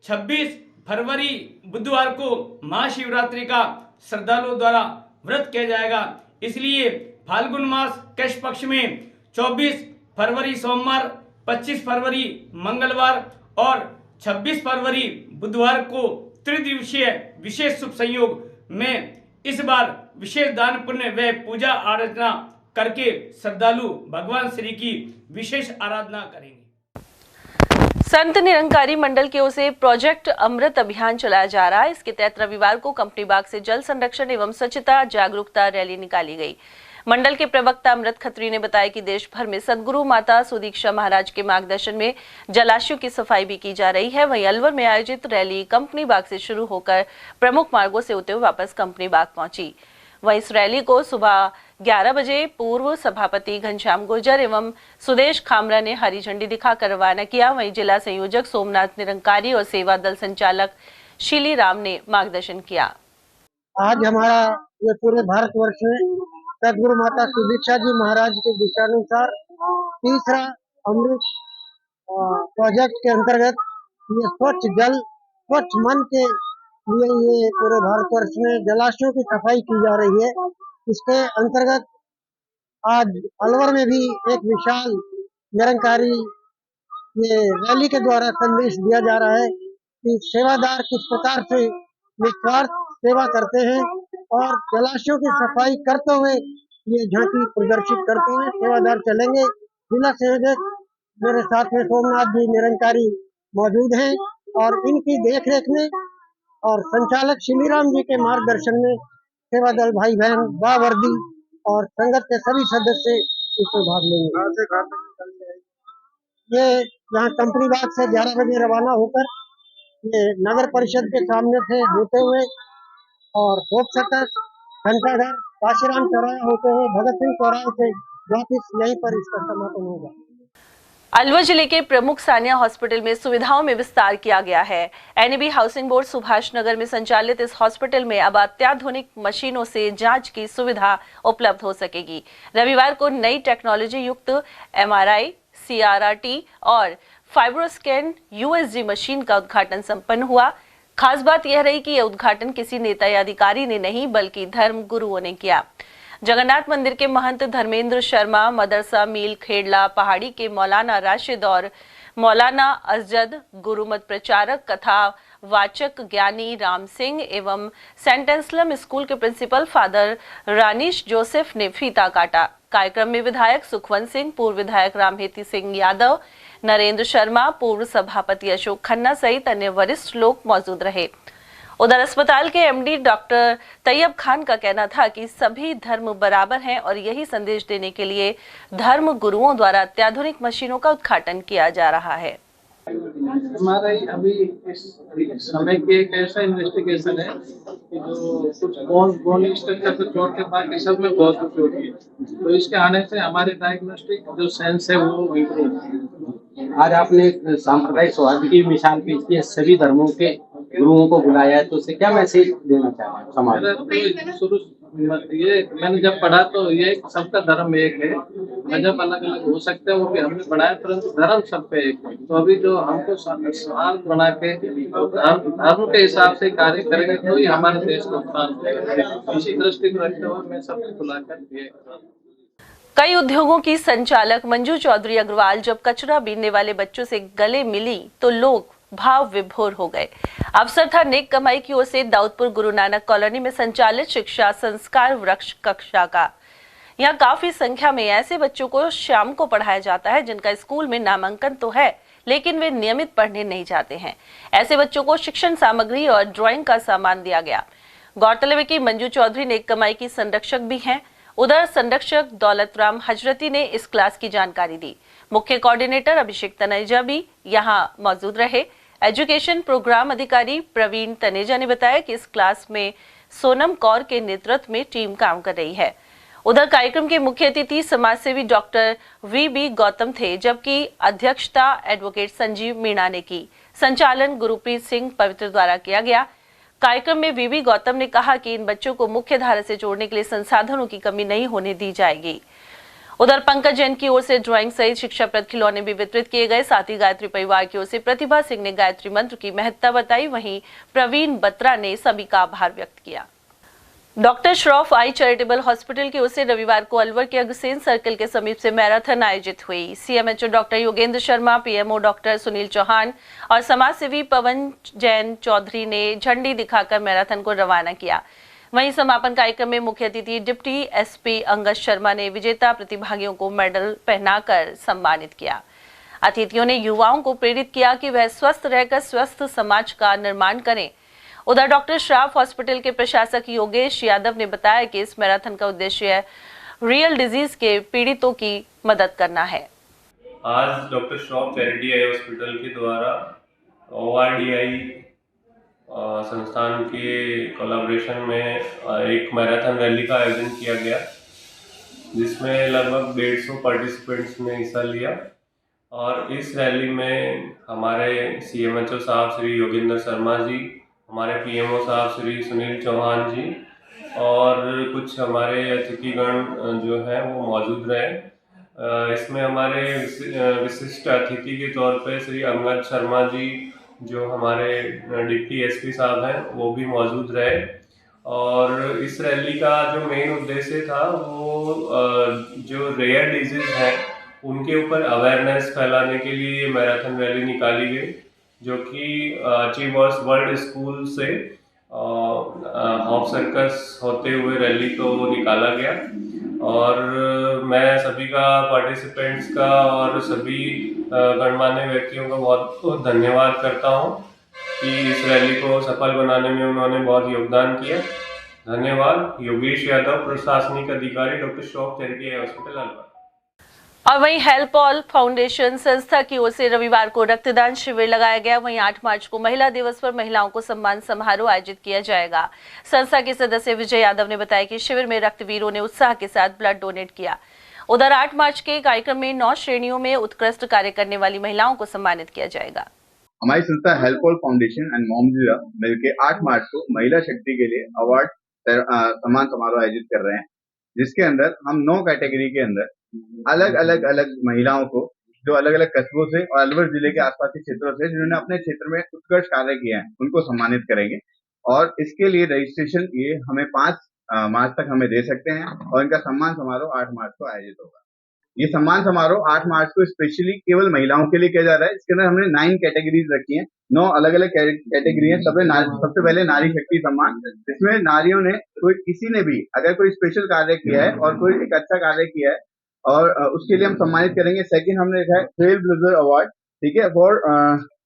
26 फरवरी बुधवार को महाशिवरात्रि का श्रद्धालुओं द्वारा व्रत किया जाएगा। इसलिए फाल्गुन मास कृष्ण पक्ष में 24 फरवरी सोमवार, 25 फरवरी मंगलवार और 26 फरवरी बुधवार को त्रिदिवसीय विशेष शुभ संयोग में इस बार विशेष दान पुण्य व पूजा आराधना करके श्रद्धालु भगवान श्री की विशेष आराधना करेंगे। संत निरंकारी मंडल की ओर से प्रोजेक्ट अमृत अभियान चलाया जा रहा है। इसके तहत रविवार को कंपनी बाग से जल संरक्षण एवं स्वच्छता जागरूकता रैली निकाली गई। मंडल के प्रवक्ता अमृत खत्री ने बताया कि देश भर में सदगुरु माता सुदीक्षा महाराज के मार्गदर्शन में जलाशयों की सफाई भी की जा रही है। वहीं अलवर में आयोजित रैली कंपनी बाग से शुरू होकर प्रमुख मार्गों से होते हुए वापस कंपनी बाग पहुंची। वहीं इस रैली को सुबह 11 बजे पूर्व सभापति घनश्याम गुर्जर एवं सुदेश खामरा ने हरी झंडी दिखाकर रवाना किया। वहीं जिला संयोजक सोमनाथ निरंकारी और सेवा दल संचालक शीली राम ने मार्गदर्शन किया। आज हमारा ये पूरे भारतवर्ष में सदगुरु माता सुदीक्षा जी महाराज के दिशानुसार तीसरा अमृत प्रोजेक्ट के अंतर्गत ये स्वच्छ जल स्वच्छ मन के लिए ये पूरे भारतवर्ष में जलाशयों की सफाई की जा रही है। इसके अंतर्गत आज अलवर में भी एक विशाल निरंकारी ये रैली के द्वारा संदेश दिया जा रहा है कि सेवादार किस प्रकार से निस्वार्थ सेवा करते हैं और जलाशयों की सफाई करते हुए ये झांकी प्रदर्शित करते हुए सेवादार चलेंगे। जिला संयोजक मेरे साथ में सोमनाथ जी निरंकारी मौजूद हैं और इनकी देखरेख में और संचालक श्रीराम जी के मार्गदर्शन में सेवा दल भाई बहन बावर्दी और संगत के सभी सदस्य इसमें भाग लेंगे। ये यहाँ कंपनी बाग से 11 बजे रवाना होकर ये नगर परिषद के सामने से होते हुए और होप सकस घंटाघर काशीराम चौराहा होते हुए भगत सिंह चौराहे से वापिस यहीं पर इसका समापन होगा। अलवर जिले के प्रमुख सानिया हॉस्पिटल में सुविधाओं में विस्तार किया गया है। NAB housing board Subhash Nagar में संचालित इस हॉस्पिटल में अब अत्याधुनिक मशीनों से जांच की सुविधा उपलब्ध हो सकेगी। रविवार को नई टेक्नोलॉजी युक्त एमआरआई, सीआरटी और फाइब्रोस्कैन यूएसजी मशीन का उद्घाटन संपन्न हुआ। खास बात यह रही कि यह उद्घाटन किसी नेता या अधिकारी ने नहीं बल्कि धर्म गुरुओं ने किया। जगन्नाथ मंदिर के महंत धर्मेंद्र शर्मा, मदरसा मील खेड़ला पहाड़ी के मौलाना राशिद और मौलाना अजद, गुरुमत प्रचारक कथा वाचक ज्ञानी राम सिंह एवं सेंट एंसलम स्कूल के प्रिंसिपल फादर रानीश जोसेफ ने फीता काटा। कार्यक्रम में विधायक सुखवंत सिंह, पूर्व विधायक रामहेती सिंह यादव, नरेंद्र शर्मा, पूर्व सभापति अशोक खन्ना सहित अन्य वरिष्ठ लोग मौजूद रहे। उधर अस्पताल के एमडी डॉक्टर तैयब खान का कहना था कि सभी धर्म बराबर हैं और यही संदेश देने के लिए धर्म गुरुओं द्वारा अत्याधुनिक मशीनों का उद्घाटन किया जा रहा है। हमारा अभी इस समय के एक ऐसा इन्वेस्टिगेशन है कि जो कुछ बोन स्ट्रक्चर से छोड़ के बाकी सब में बहुत उपयोगी है, तो इसके आने से हमारे डायग्नोस्टिक जो सेंस है वो इम्प्रूव। आज आपने सांप्रदायिक सौहार्द की मिसाल पेश की है, सभी धर्मों के गुरुओं को बुलाया है, तो उससे क्या मैसेज देना चाह रहे समाज? शुरू ये मैंने जब पढ़ा तो ये सबका धर्म एक है, मजहब अलग अलग हो सकते हैं वो भी हमने पढ़ा है, परंतु धर्म सब पे एक है। तो अभी जो हमको सवाल बना के धर्म के हिसाब से कार्य करेंगे तो ही हमारे देश को नुकसान होगा। इसी दृष्टि को रखते हुए मैं सबको बुलाकर कई उद्योगों की संचालक मंजू चौधरी अग्रवाल जब कचरा बीनने वाले बच्चों से गले मिली तो लोग भाव विभोर हो गए। अवसर था नेक कमाई की ओर से दाऊदपुर गुरु नानक कॉलोनी में संचालित शिक्षा संस्कार वृक्ष कक्षा का। यहाँ काफी संख्या में ऐसे बच्चों को शाम को पढ़ाया जाता है जिनका स्कूल में नामांकन तो है लेकिन वे नियमित पढ़ने नहीं जाते हैं। ऐसे बच्चों को शिक्षण सामग्री और ड्राइंग का सामान दिया गया। गौरतलब है कि मंजू चौधरी नेक कमाई की संरक्षक भी हैं। उधर संरक्षक दौलतराम हजरती ने इस क्लास की जानकारी दी। मुख्य कोऑर्डिनेटर अभिषेक तनेजा भी यहां मौजूद रहे। एजुकेशन प्रोग्राम अधिकारी प्रवीण तनेजा ने बताया कि इस क्लास में सोनम कौर के नेतृत्व में टीम काम कर रही है। उधर कार्यक्रम के मुख्य अतिथि समाजसेवी डॉक्टर वी गौतम थे, जबकि अध्यक्षता एडवोकेट संजीव मीणा ने की। संचालन गुरप्रीत सिंह पवित्र द्वारा किया गया। कार्यक्रम में वी गौतम ने कहा कि इन बच्चों को मुख्य धारा से जोड़ने के लिए संसाधनों की कमी नहीं होने दी जाएगी। उधर पंकज जैन की ओर से ड्राइंग सहित शिक्षाप्रद खिलौने भी वितरित किए गए। साथ ही गायत्री परिवार की ओर से प्रतिभा सिंह ने गायत्री मंत्र की महत्ता बताई। वहीं प्रवीण बत्रा ने सभी का आभार व्यक्त किया। डॉक्टर श्रॉफ आई चैरिटेबल हॉस्पिटल की ओर से रविवार को अलवर के अग्रसेन सर्कल के समीप से मैराथन आयोजित हुई। CMHO doctor Yogendra Sharma, PMO doctor Sunil Chauhan और समाजसेवी पवन जैन चौधरी ने झंडी दिखाकर मैराथन को रवाना किया। वहीं समापन कार्यक्रम में मुख्य अतिथि डिप्टी एसपी अंगद शर्मा ने विजेता प्रतिभागियों को मेडल पहनाकर सम्मानित किया। अतिथियों ने युवाओं को प्रेरित किया कि वह स्वस्थ रहकर स्वस्थ समाज का निर्माण करें। उधर डॉक्टर श्रॉफ हॉस्पिटल के प्रशासक योगेश यादव ने बताया कि इस मैराथन का उद्देश्य रियल डिजीज के पीड़ितों की मदद करना है। आज doctor Shroff charity eye hospital के द्वारा ORDI संस्थान के कोलैबोरेशन में एक मैराथन रैली का आयोजन किया गया, जिसमें लगभग 150 पार्टिसिपेंट्स ने हिस्सा लिया। और इस रैली में हमारे CMHO साहब श्री योगेंद्र शर्मा जी, हमारे PMO साहब श्री सुनील चौहान जी और कुछ हमारे अतिथिगण जो हैं वो मौजूद रहे। इसमें हमारे विशिष्ट अतिथि के तौर पे श्री अंगद शर्मा जी, जो हमारे डिप्टी एसपी साहब हैं, वो भी मौजूद रहे। और इस रैली का जो मेन उद्देश्य था वो जो रेयर डिजीज हैं उनके ऊपर अवेयरनेस फैलाने के लिए ये मैराथन रैली निकाली गई, जो कि अचीवर्स वर्ल्ड स्कूल से हॉप सर्कस होते हुए रैली को निकाला गया। और मैं सभी का, पार्टिसिपेंट्स का और सभी गणमान्य व्यक्तियों का बहुत बहुत धन्यवाद करता हूं कि इस रैली को सफल बनाने में उन्होंने बहुत योगदान किया। धन्यवाद। योगेश यादव, प्रशासनिक अधिकारी, doctor Shroff charity hospital Alwar. और वहीं हेल्प ऑल फाउंडेशन संस्था की ओर से रविवार को रक्तदान शिविर लगाया गया। वहीं 8 मार्च को महिला दिवस पर महिलाओं को सम्मान समारोह आयोजित किया जाएगा। संस्था के सदस्य विजय यादव ने बताया कि शिविर में रक्तवीरों ने उत्साह के साथ ब्लड डोनेट किया। उधर 8 मार्च के कार्यक्रम में 9 श्रेणियों में उत्कृष्ट कार्य करने वाली महिलाओं को सम्मानित किया जाएगा। हमारी संस्था help all foundation and moms मिलकर 8 मार्च को महिला शक्ति के लिए अवार्ड सम्मान समारोह आयोजित कर रहे हैं, जिसके अंदर हम 9 कैटेगरी के अंदर अलग अलग महिलाओं को, जो अलग अलग कस्बों से और अलवर जिले के आसपास के क्षेत्रों से जिन्होंने अपने क्षेत्र में उत्कृष्ट कार्य किए हैं, उनको सम्मानित करेंगे। और इसके लिए रजिस्ट्रेशन ये हमें 5 मार्च तक हमें दे सकते हैं और इनका सम्मान समारोह 8 मार्च को आयोजित होगा। ये सम्मान समारोह 8 मार्च को स्पेशली केवल महिलाओं के लिए किया जा रहा है। इसके अंदर हमने 9 कैटेगरीज रखी हैं, 9 अलग अलग कैटेगरी है। सबसे पहले नारी शक्ति सम्मान, जिसमें नारियों ने किसी ने भी अगर कोई स्पेशल कार्य किया है और कोई एक अच्छा कार्य किया है और उसके लिए हम सम्मानित करेंगे। सेकंड हमने रखा है ट्रेल ब्लेजर अवार्ड, ठीक है, for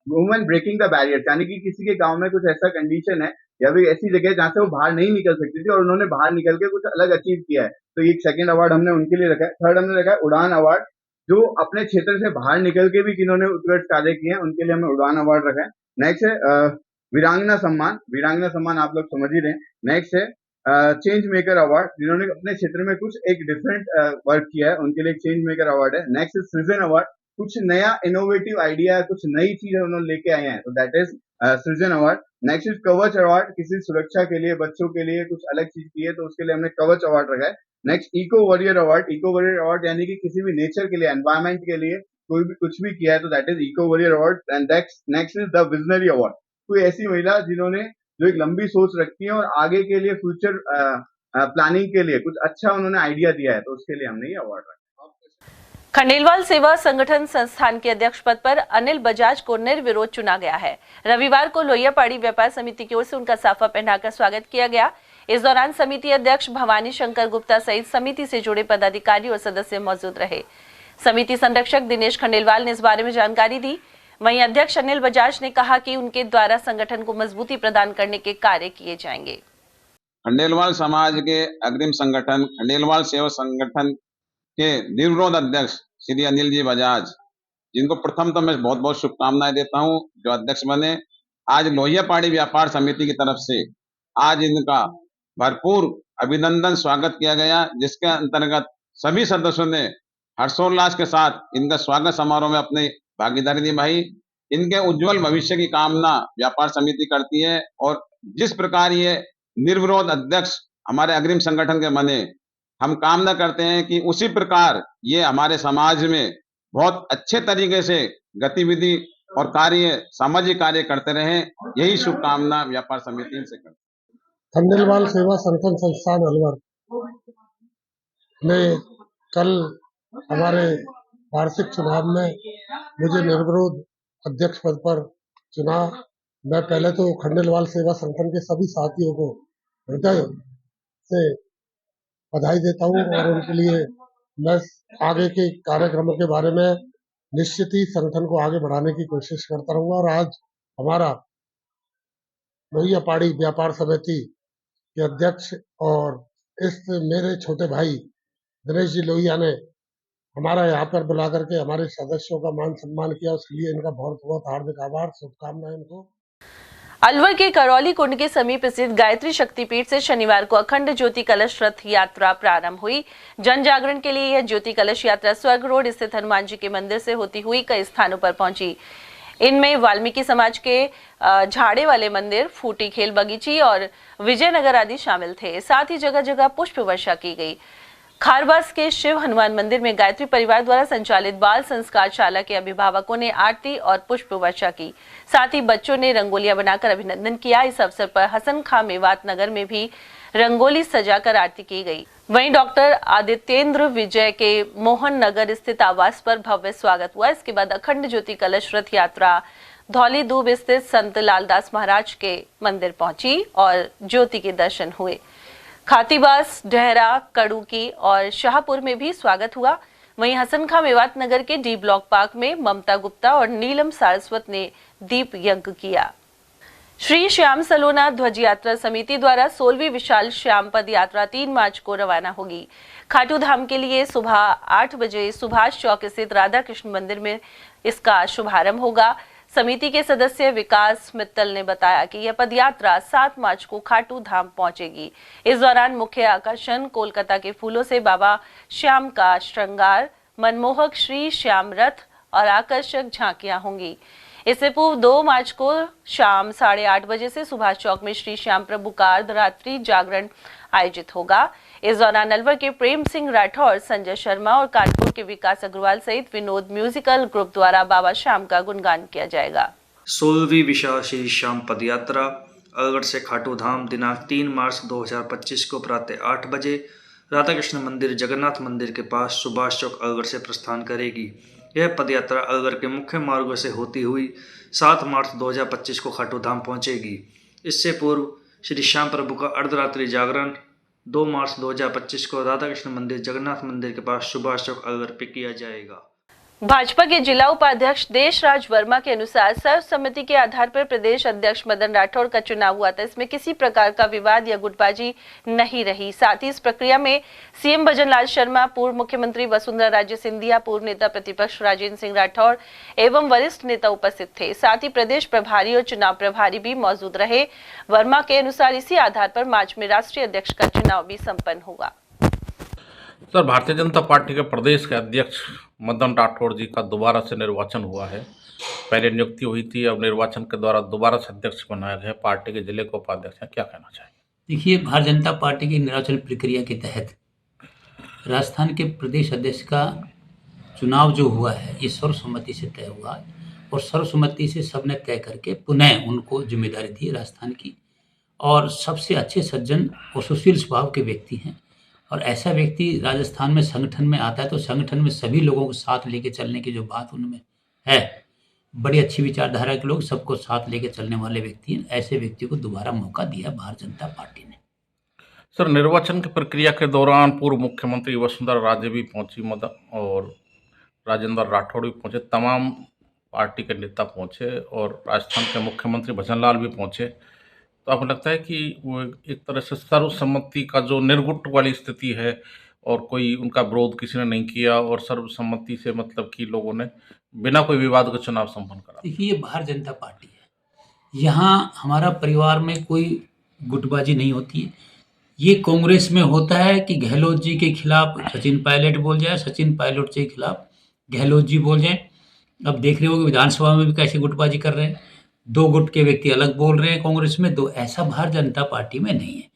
women breaking the barrier, यानी कि किसी के गांव में कुछ ऐसा कंडीशन है या फिर ऐसी जगह जहां से वो बाहर नहीं निकल सकती थी और उन्होंने बाहर निकल के कुछ अलग अचीव किया है, तो ये 2nd अवार्ड हमने उनके लिए रखा है। थर्ड हमने रखा है उड़ान अवार्ड, जो अपने क्षेत्र से बाहर निकल के भी जिन्होंने उत्कृष्ट कार्य किए हैं उनके लिए हमने उड़ान अवार्ड रखा है। नेक्स्ट है वीरांगना सम्मान, वीरांगना सम्मान आप लोग समझ ही रहे हैं। नेक्स्ट है चेंज मेकर अवार्ड, जिन्होंने अपने क्षेत्र में कुछ एक डिफरेंट वर्क किया है, उनके लिए चेंज मेकर अवार्ड है। नेक्स्ट इज सृजन अवार्ड, कुछ नया इनोवेटिव आइडिया, कुछ नई चीज उन्होंने लेके आए हैं, तो दैट इज सृजन अवार्ड। नेक्स्ट इज कवच अवार्ड, किसी सुरक्षा के लिए, बच्चों के लिए कुछ अलग चीज की है तो उसके लिए हमने कवच अवार्ड रखा है। Next eco warrior award, eco warrior award यानी कि किसी भी नेचर के लिए, एनवायरमेंट के लिए कोई भी कुछ भी किया है तो that is eco warrior award. And next is the visionary award, कोई ऐसी महिला जिन्होंने जो एक लंबी सोच रखती है और आगे के लिए फ्यूचर प्लानिंग के लिए कुछ अच्छा उन्होंने आइडिया दिया है, तो उसके लिए हमने ये अवार्ड रखा। खंडेलवाल सेवा संगठन संस्थान के अध्यक्ष पद पर अनिल बजाज को निर्विरोध चुना गया है। रविवार को लोहियापाड़ी व्यापार समिति की ओर से उनका साफा पहनाकर स्वागत किया गया। इस दौरान समिति अध्यक्ष भवानी शंकर गुप्ता सहित समिति से जुड़े पदाधिकारी और सदस्य मौजूद रहे। समिति संरक्षक दिनेश खंडेलवाल ने इस बारे में जानकारी दी। वहीं अध्यक्ष अनिल बजाज ने कहा कि उनके द्वारा संगठन को मजबूती प्रदान करने के कार्य किए जाएंगे। खंडेलवाल समाज के अग्रिम संगठन खंडेलवाल सेवा संगठन के निर्विरोध अध्यक्ष श्री अनिल जी बजाज, जिनको प्रथम तो मैं बहुत बहुत शुभकामनाएं देता हूं जो अध्यक्ष बने। आज लोहिया पहाड़ी व्यापार समिति की तरफ से आज इनका भरपूर अभिनंदन स्वागत किया गया, जिसके अंतर्गत सभी सदस्यों ने हर्षोल्लास के साथ इनका स्वागत समारोह में अपनी भागीदारी निभाई। इनके उज्जवल भविष्य की कामना व्यापार समिति करती है और जिस प्रकार ये निर्विरोध अध्यक्ष हमारे अग्रिम संगठन के बने, हम कामना करते हैं कि उसी प्रकार ये हमारे समाज में बहुत अच्छे तरीके से गतिविधि और कार्य, सामाजिक कार्य करते रहें। यही शुभकामना व्यापार समिति से करते हैं। खंडेलवाल सेवा संगठन संस्थान अलवर में कल हमारे वार्षिक चुनाव में मुझे निर्विरोध अध्यक्ष पद पर चुना। मैं पहले तो खंडेलवाल सेवा संगठन के सभी साथियों को हृदय से बधाई देता हूं और उनके लिए मैं आगे के कार्यक्रमों के बारे में निश्चित ही संगठन को आगे बढ़ाने की कोशिश करता रहूंगा। और आज हमारा लोहिया पहाड़ी व्यापार समिति के अध्यक्ष और इस मेरे छोटे भाई दिनेश जी लोहिया ने हमारा यहाँ पर बुला करके हमारे सदस्यों का मान सम्मान किया, उसके लिए इनका बहुत बहुत हार्दिक आभार, शुभकामनाएं इनको। अलवर के करौली कुंड के समीप स्थित गायत्री शक्तिपीठ से शनिवार को अखंड ज्योति कलश रथ यात्रा प्रारंभ हुई। जन जागरण के लिए यह ज्योति कलश यात्रा स्वर्ग रोड स्थित हनुमान जी के मंदिर से होती हुई कई स्थानों पर पहुंची। इनमें वाल्मीकि समाज के झाड़े वाले मंदिर, फूटी खेल बगीची और विजयनगर आदि शामिल थे। साथ ही जगह जगह पुष्प वर्षा की गई। खारबास के शिव हनुमान मंदिर में गायत्री परिवार द्वारा संचालित बाल संस्कार शाला के अभिभावकों ने आरती और पुष्प वर्षा की। साथ ही बच्चों ने रंगोलियां बनाकर अभिनंदन किया। इस अवसर पर हसन खां मेवात नगर में भी रंगोली सजाकर आरती की गई। वहीं डॉक्टर आदित्येंद्र विजय के मोहन नगर स्थित आवास पर भव्य स्वागत हुआ। इसके बाद अखंड ज्योति कलश रथ यात्रा धौली दूब स्थित संत लालदास महाराज के मंदिर पहुंची और ज्योति के दर्शन हुए। खातीबास, डहरा, कड़ूकी और शाहपुर में भी स्वागत हुआ। वहीं हसन खां मेवात नगर के डी ब्लॉक पार्क में ममता गुप्ता और नीलम सारस्वत ने दीप यज्ञ किया। श्री श्याम सलोना ध्वज यात्रा समिति द्वारा 16वीं विशाल श्याम पद यात्रा 3 मार्च को रवाना होगी। खाटू धाम के लिए सुबह 8 बजे सुभाष चौक स्थित राधा कृष्ण मंदिर में इसका शुभारंभ होगा। समिति के सदस्य विकास मित्तल ने बताया कि यह पदयात्रा 7 मार्च को खाटू धाम पहुंचेगी। इस दौरान मुख्य आकर्षण कोलकाता के फूलों से बाबा श्याम का श्रृंगार, मनमोहक श्री श्याम रथ और आकर्षक झांकियां होंगी। इससे पूर्व 2 मार्च को शाम 8:30 बजे से सुभाष चौक में श्री श्याम प्रभु का अर्धरात्रि जागरण आयोजित होगा। इस दौरान अलवर के प्रेम सिंह राठौर, संजय शर्मा और कानपुर के विकास अग्रवाल सहित विनोद म्यूजिकल ग्रुप द्वारा बाबा श्याम का गुणगान किया जाएगा। 16वीं विशाल श्री श्याम पदयात्रा अलवर से खाटू धाम दिनांक 3 मार्च 2025 को प्रातः 8 बजे राधा कृष्ण मंदिर जगन्नाथ मंदिर के पास सुभाष चौक अलवर से प्रस्थान करेगी। यह पदयात्रा अलवर के मुख्य मार्गों से होती हुई 7 मार्च 2025 को खाटू धाम पहुंचेगी। इससे पूर्व श्री श्याम प्रभु का अर्धरात्रि जागरण 2 मार्च 2025 को राधा कृष्ण मंदिर जगन्नाथ मंदिर के पास सुभाष चौक अलवर पे किया जाएगा। भाजपा के जिला उपाध्यक्ष देशराज वर्मा के अनुसार सर्वसम्मति के आधार पर प्रदेश अध्यक्ष मदन राठौड़ का चुनाव हुआ था। इसमें किसी प्रकार का विवाद या गुटबाजी नहीं रही। साथ ही इस प्रक्रिया में सीएम भजनलाल शर्मा, पूर्व मुख्यमंत्री वसुंधरा राजे सिंधिया, पूर्व नेता प्रतिपक्ष राजेंद्र सिंह राठौड़ एवं वरिष्ठ नेता उपस्थित थे। साथ ही प्रदेश प्रभारी और चुनाव प्रभारी भी मौजूद रहे। वर्मा के अनुसार इसी आधार पर मार्च में राष्ट्रीय अध्यक्ष का चुनाव भी संपन्न होगा। सर, भारतीय जनता पार्टी के प्रदेश के अध्यक्ष मदन राठौड़ जी का दोबारा से निर्वाचन हुआ है। पहले नियुक्ति हुई थी, अब निर्वाचन के द्वारा दोबारा से अध्यक्ष बनाया गया। पार्टी के जिले को उपाध्यक्ष हैं, क्या कहना चाहिए? देखिए, भारतीय जनता पार्टी की निर्वाचन प्रक्रिया के तहत राजस्थान के प्रदेश अध्यक्ष का चुनाव जो हुआ है ये सर्वसम्मति से तय हुआ है और सर्वसम्मति से सबने तय करके पुनः उनको जिम्मेदारी दी राजस्थान की। और सबसे अच्छे सज्जन और सुशील स्वभाव के व्यक्ति हैं और ऐसा व्यक्ति राजस्थान में संगठन में आता है तो संगठन में सभी लोगों को साथ लेके चलने की जो बात उनमें है, बड़ी अच्छी विचारधारा के लोग सबको साथ लेके चलने वाले व्यक्ति हैं। ऐसे व्यक्ति को दोबारा मौका दिया भारतीय जनता पार्टी ने। सर, निर्वाचन की प्रक्रिया के दौरान पूर्व मुख्यमंत्री वसुंधरा राजे भी पहुंची मदन और राजेंद्र राठौड़ भी पहुंचे, तमाम पार्टी के नेता पहुंचे और राजस्थान के मुख्यमंत्री भजनलाल भी पहुंचे। तो तो आपको लगता है कि वो एक तरह से सर्वसम्मति का जो निर्गुट वाली स्थिति है और कोई उनका विरोध किसी ने नहीं किया और सर्वसम्मति से मतलब कि लोगों ने बिना कोई विवाद का चुनाव संपन्न करा? देखिए, ये भारतीय जनता पार्टी है, यहाँ हमारा परिवार में कोई गुटबाजी नहीं होती है। ये कांग्रेस में होता है कि गहलोत जी के खिलाफ सचिन पायलट बोल जाए, सचिन पायलट के खिलाफ गहलोत जी बोल जाए। अब देख रहे हो कि विधानसभा में भी कैसे गुटबाजी कर रहे हैं, 2 गुट के व्यक्ति अलग बोल रहे हैं कांग्रेस में, तो ऐसा भारतीय जनता पार्टी में नहीं है।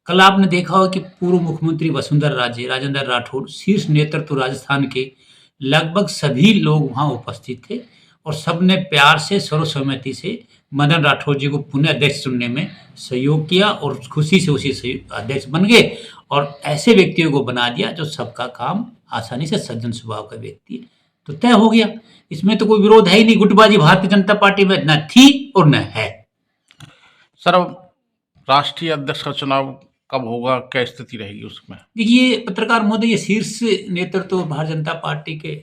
कल आपने देखा हो कि पूर्व मुख्यमंत्री वसुंधरा राजे, राजेंद्र राठौड़, शीर्ष नेतृत्व राजस्थान के लगभग सभी लोग वहां उपस्थित थे और सबने प्यार से सर्वसम्मति से मदन राठौर जी को पुनः अध्यक्ष चुनने में सहयोग किया और खुशी से उसी अध्यक्ष बन गए और ऐसे व्यक्तियों को बना दिया जो सबका काम आसानी से, सज्जन स्वभाव का व्यक्ति है, तो तय हो गया। इसमें तो कोई विरोध है ही नहीं। गुटबाजी भारतीय जनता पार्टी में न थी और न है। सर, राष्ट्रीय अध्यक्ष का चुनाव कब होगा, क्या स्थिति रहेगी उसमें? देखिए पत्रकार महोदय, ये शीर्ष नेतृत्व भारतीय जनता पार्टी के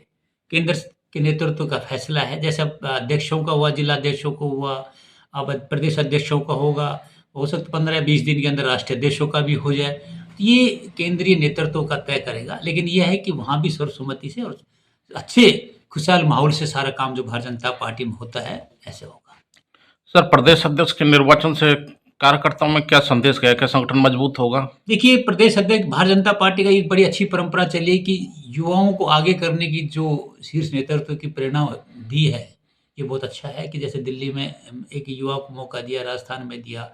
केंद्र के नेतृत्व का फैसला है। जैसे अध्यक्षों का हुआ, जिला अध्यक्षों को हुआ, अब प्रदेश अध्यक्षों का होगा, हो सकता 15 या 20 दिन के अंदर राष्ट्रीय अध्यक्षों का भी हो जाए। ये केंद्रीय नेतृत्व का तय करेगा, लेकिन यह है कि वहाँ भी सर्वसम्मति से और अच्छे खुशहाल माहौल से सारा काम जो भारतीय जनता पार्टी में होता है ऐसे होगा। सर, प्रदेश अध्यक्ष के निर्वाचन से कार्यकर्ताओं में क्या संदेश गया, क्या संगठन मजबूत होगा? देखिए, प्रदेश अध्यक्ष भारतीय जनता पार्टी का एक बड़ी अच्छी परंपरा चली है कि युवाओं को आगे करने की जो शीर्ष नेतृत्व की प्रेरणा दी है, ये बहुत अच्छा है कि जैसे दिल्ली में एक युवा को मौका दिया, राजस्थान में दिया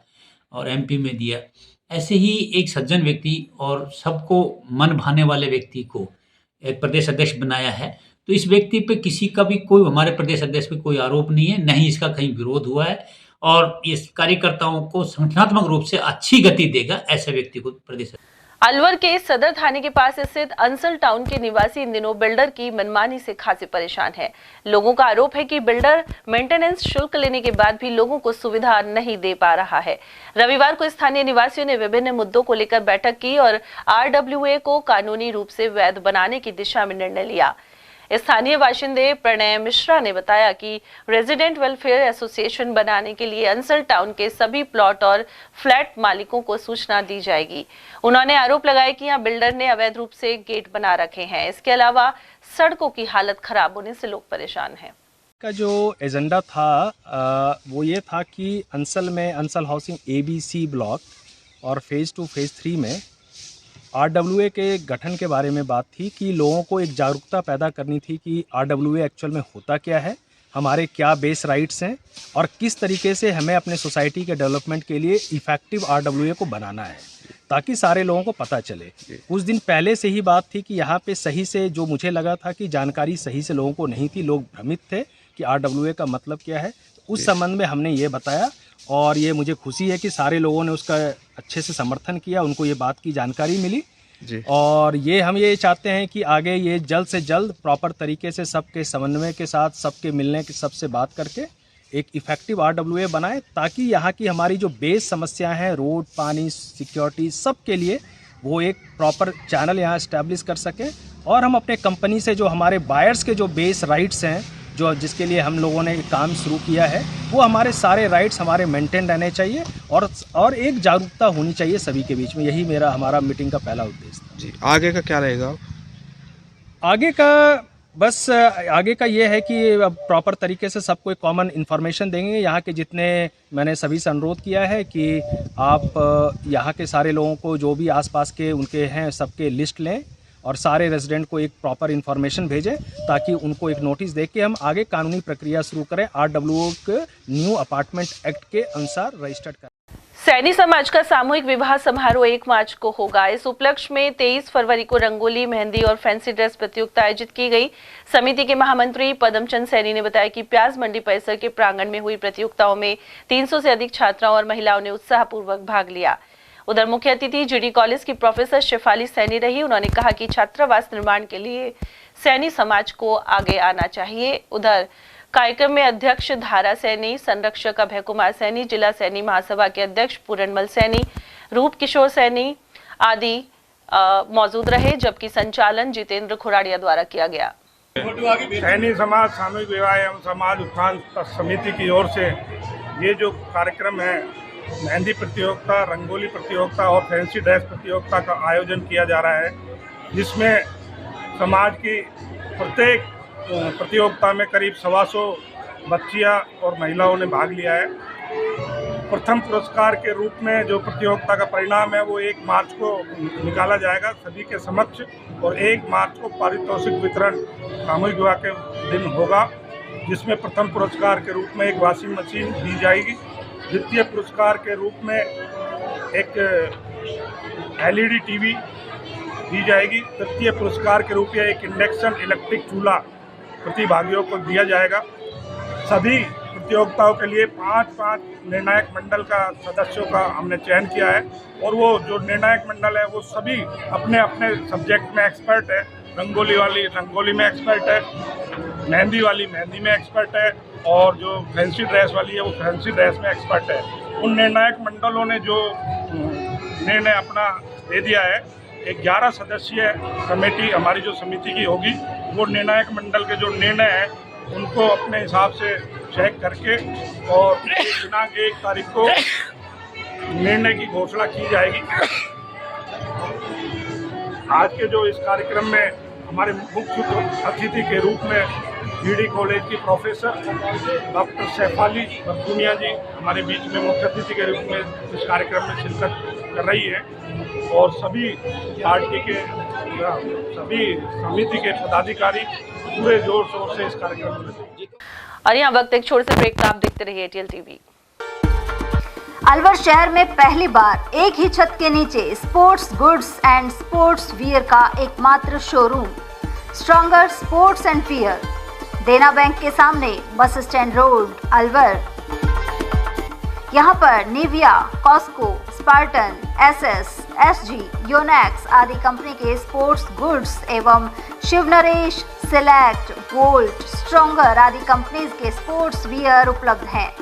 और MP में दिया, ऐसे ही एक सज्जन व्यक्ति और सबको मन भाने वाले व्यक्ति को एक प्रदेश अध्यक्ष बनाया है। तो इस व्यक्ति पे किसी का भी कोई, हमारे प्रदेश अध्यक्ष पे कोई आरोप नहीं है, न ही इसका कहीं विरोध हुआ है और इस कार्यकर्ताओं को संगठनात्मक रूप से अच्छी गति देगा ऐसे व्यक्ति को प्रदेश। अलवर के सदर थाने के पास स्थित अंसल टाउन के निवासी इन दिनों बिल्डर की मनमानी से खासे परेशान है। लोगों का आरोप है कि बिल्डर मेंटेनेंस शुल्क लेने के बाद भी लोगों को सुविधा नहीं दे पा रहा है। रविवार को स्थानीय निवासियों ने विभिन्न मुद्दों को लेकर बैठक की और RWA को कानूनी रूप से वैध बनाने की दिशा में निर्णय लिया। स्थानीय बाशिंदे प्रणय मिश्रा ने बताया कि रेजिडेंट वेलफेयर एसोसिएशन बनाने के लिए अंसल टाउन के सभी प्लॉट और फ्लैट मालिकों को सूचना दी जाएगी। उन्होंने आरोप लगाया कि यहाँ बिल्डर ने अवैध रूप से गेट बना रखे हैं। इसके अलावा सड़कों की हालत खराब होने से लोग परेशान हैं। का जो एजेंडा था वो ये था कि अंसल में अंसल हाउसिंग ABC ब्लॉक और फेज़ 2 फेज़ 3 में RWA के गठन के बारे में बात थी कि लोगों को एक जागरूकता पैदा करनी थी कि RWA एक्चुअल में होता क्या है, हमारे क्या बेस राइट्स हैं और किस तरीके से हमें अपने सोसाइटी के डेवलपमेंट के लिए इफ़ेक्टिव RWA को बनाना है, ताकि सारे लोगों को पता चले। कुछ दिन पहले से ही बात थी कि यहाँ पे सही से, जो मुझे लगा था कि जानकारी सही से लोगों को नहीं थी, लोग भ्रमित थे कि RWA का मतलब क्या है। उस संबंध में हमने ये बताया और ये मुझे खुशी है कि सारे लोगों ने उसका अच्छे से समर्थन किया, उनको ये बात की जानकारी मिली जी। और हम ये चाहते हैं कि आगे ये जल्द से जल्द प्रॉपर तरीके से सबके समन्वय के साथ, सबके मिलने के, सबसे बात करके एक इफ़ेक्टिव RWA बनाएं, ताकि यहाँ की हमारी जो बेस समस्या हैं, रोड, पानी, सिक्योरिटी, सब के लिए वो एक प्रॉपर चैनल यहाँ इस्टेब्लिश कर सकें और हम अपने कंपनी से जो हमारे बायर्स के जो बेस राइट्स हैं, जो जिसके लिए हम लोगों ने काम शुरू किया है, वो हमारे सारे राइट्स हमारे मेंटेन रहने चाहिए और एक जागरूकता होनी चाहिए सभी के बीच में। यही हमारा मीटिंग का पहला उद्देश्य था जी। आगे का क्या रहेगा? आगे का ये है कि अब प्रॉपर तरीके से सबको एक कॉमन इन्फॉर्मेशन देंगे। यहाँ के जितने, मैंने सभी से अनुरोध किया है कि आप यहाँ के सारे लोगों को, जो भी आसपास के उनके हैं, सबके लिस्ट लें और सारे रेजिडेंट को एक प्रॉपर इन्फॉर्मेशन भेजें, ताकि उनको एक नोटिस दे के हम आगे कानूनी प्रक्रिया शुरू करें, RWA के न्यू अपार्टमेंट एक्ट के अनुसार रजिस्टर्ड करें। सैनी समाज का सामूहिक विवाह समारोह 1 मार्च को होगा। इस उपलक्ष्य में 23 फरवरी को रंगोली, मेहंदी और फैंसी ड्रेस प्रतियोगिता आयोजित की गई। समिति के महामंत्री पदमचंद सैनी ने बताया कि प्याज मंडी परिसर के प्रांगण में हुई प्रतियोगिताओं में 300 से अधिक छात्राओं और महिलाओं ने उत्साहपूर्वक भाग लिया। उधर मुख्य अतिथि GD कॉलेज की प्रोफेसर शेफाली सैनी रही। उन्होंने कहा कि छात्रावास निर्माण के लिए सैनी समाज को आगे आना चाहिए। उधर कार्यक्रम में अध्यक्ष धारा सैनी, संरक्षक अभय कुमार सैनी, जिला सैनी महासभा के अध्यक्ष पूरनमल सैनी, रूप किशोर सैनी आदि मौजूद रहे, जबकि संचालन जितेंद्र खुराड़िया द्वारा किया गया। सैनी समाज सामूहिक विवाह एवं समाज उत्थान समिति की ओर से ये जो कार्यक्रम है मेहंदी प्रतियोगिता, रंगोली प्रतियोगिता और फैंसी ड्रेस प्रतियोगिता का आयोजन किया जा रहा है, जिसमें समाज की प्रत्येक प्रतियोगिता में करीब 125 बच्चियां और महिलाओं ने भाग लिया है। प्रथम पुरस्कार के रूप में जो प्रतियोगिता का परिणाम है वो 1 मार्च को निकाला जाएगा सभी के समक्ष, और 1 मार्च को पारितोषिक वितरण सामूहिक विवाह के दिन होगा, जिसमें प्रथम पुरस्कार के रूप में एक वॉशिंग मशीन दी जाएगी, द्वितीय पुरस्कार के रूप में एक LED टीवी दी जाएगी, तृतीय पुरस्कार के रूप में एक इंडक्शन इलेक्ट्रिक चूल्हा प्रतिभागियों को दिया जाएगा। सभी प्रतियोगिताओं के लिए 5-5 निर्णायक मंडल का सदस्यों का हमने चयन किया है, और वो जो निर्णायक मंडल है वो सभी अपने अपने सब्जेक्ट में एक्सपर्ट है। रंगोली वाली रंगोली में एक्सपर्ट है, मेहंदी वाली मेहंदी में एक्सपर्ट है, और जो फैंसी ड्रेस वाली है वो फैंसी ड्रेस में एक्सपर्ट है। उन निर्णायक मंडलों ने जो निर्णय अपना दे दिया है, 11 सदस्यीय कमेटी हमारी जो समिति की होगी, वो निर्णायक मंडल के जो निर्णय हैं उनको अपने हिसाब से चेक करके और दिनांक 1 तारीख को निर्णय की घोषणा की जाएगी। आज के जो इस कार्यक्रम में हमारे मुख्य अतिथि के रूप में BD कॉलेज की प्रोफेसर डॉक्टर सैफाली बरकुनिया जी हमारे बीच में मुख्य अतिथि के रूप में इस कार्यक्रम में शिरकत कर रही है, और सभी पार्टी के सभी समिति के पदाधिकारी पूरे जोर शोर से इस कार्यक्रम में लगे। और यहाँ वक्त एक छोटे से ब्रेक का, आप देखते रहिए ATL TV। अलवर शहर में पहली बार एक ही छत के नीचे sports goods and sports wear का एकमात्र showroom stronger sports and wear, Dena bank के सामने, बस स्टैंड रोड, अलवर। यहाँ पर Nivia, Cosco, Spartan, SS, SG, Yonex आदि कंपनी के स्पोर्ट्स गुड्स एवं Shiv Naresh, select, volt, stronger आदि कंपनीज के स्पोर्ट्स वियर उपलब्ध हैं।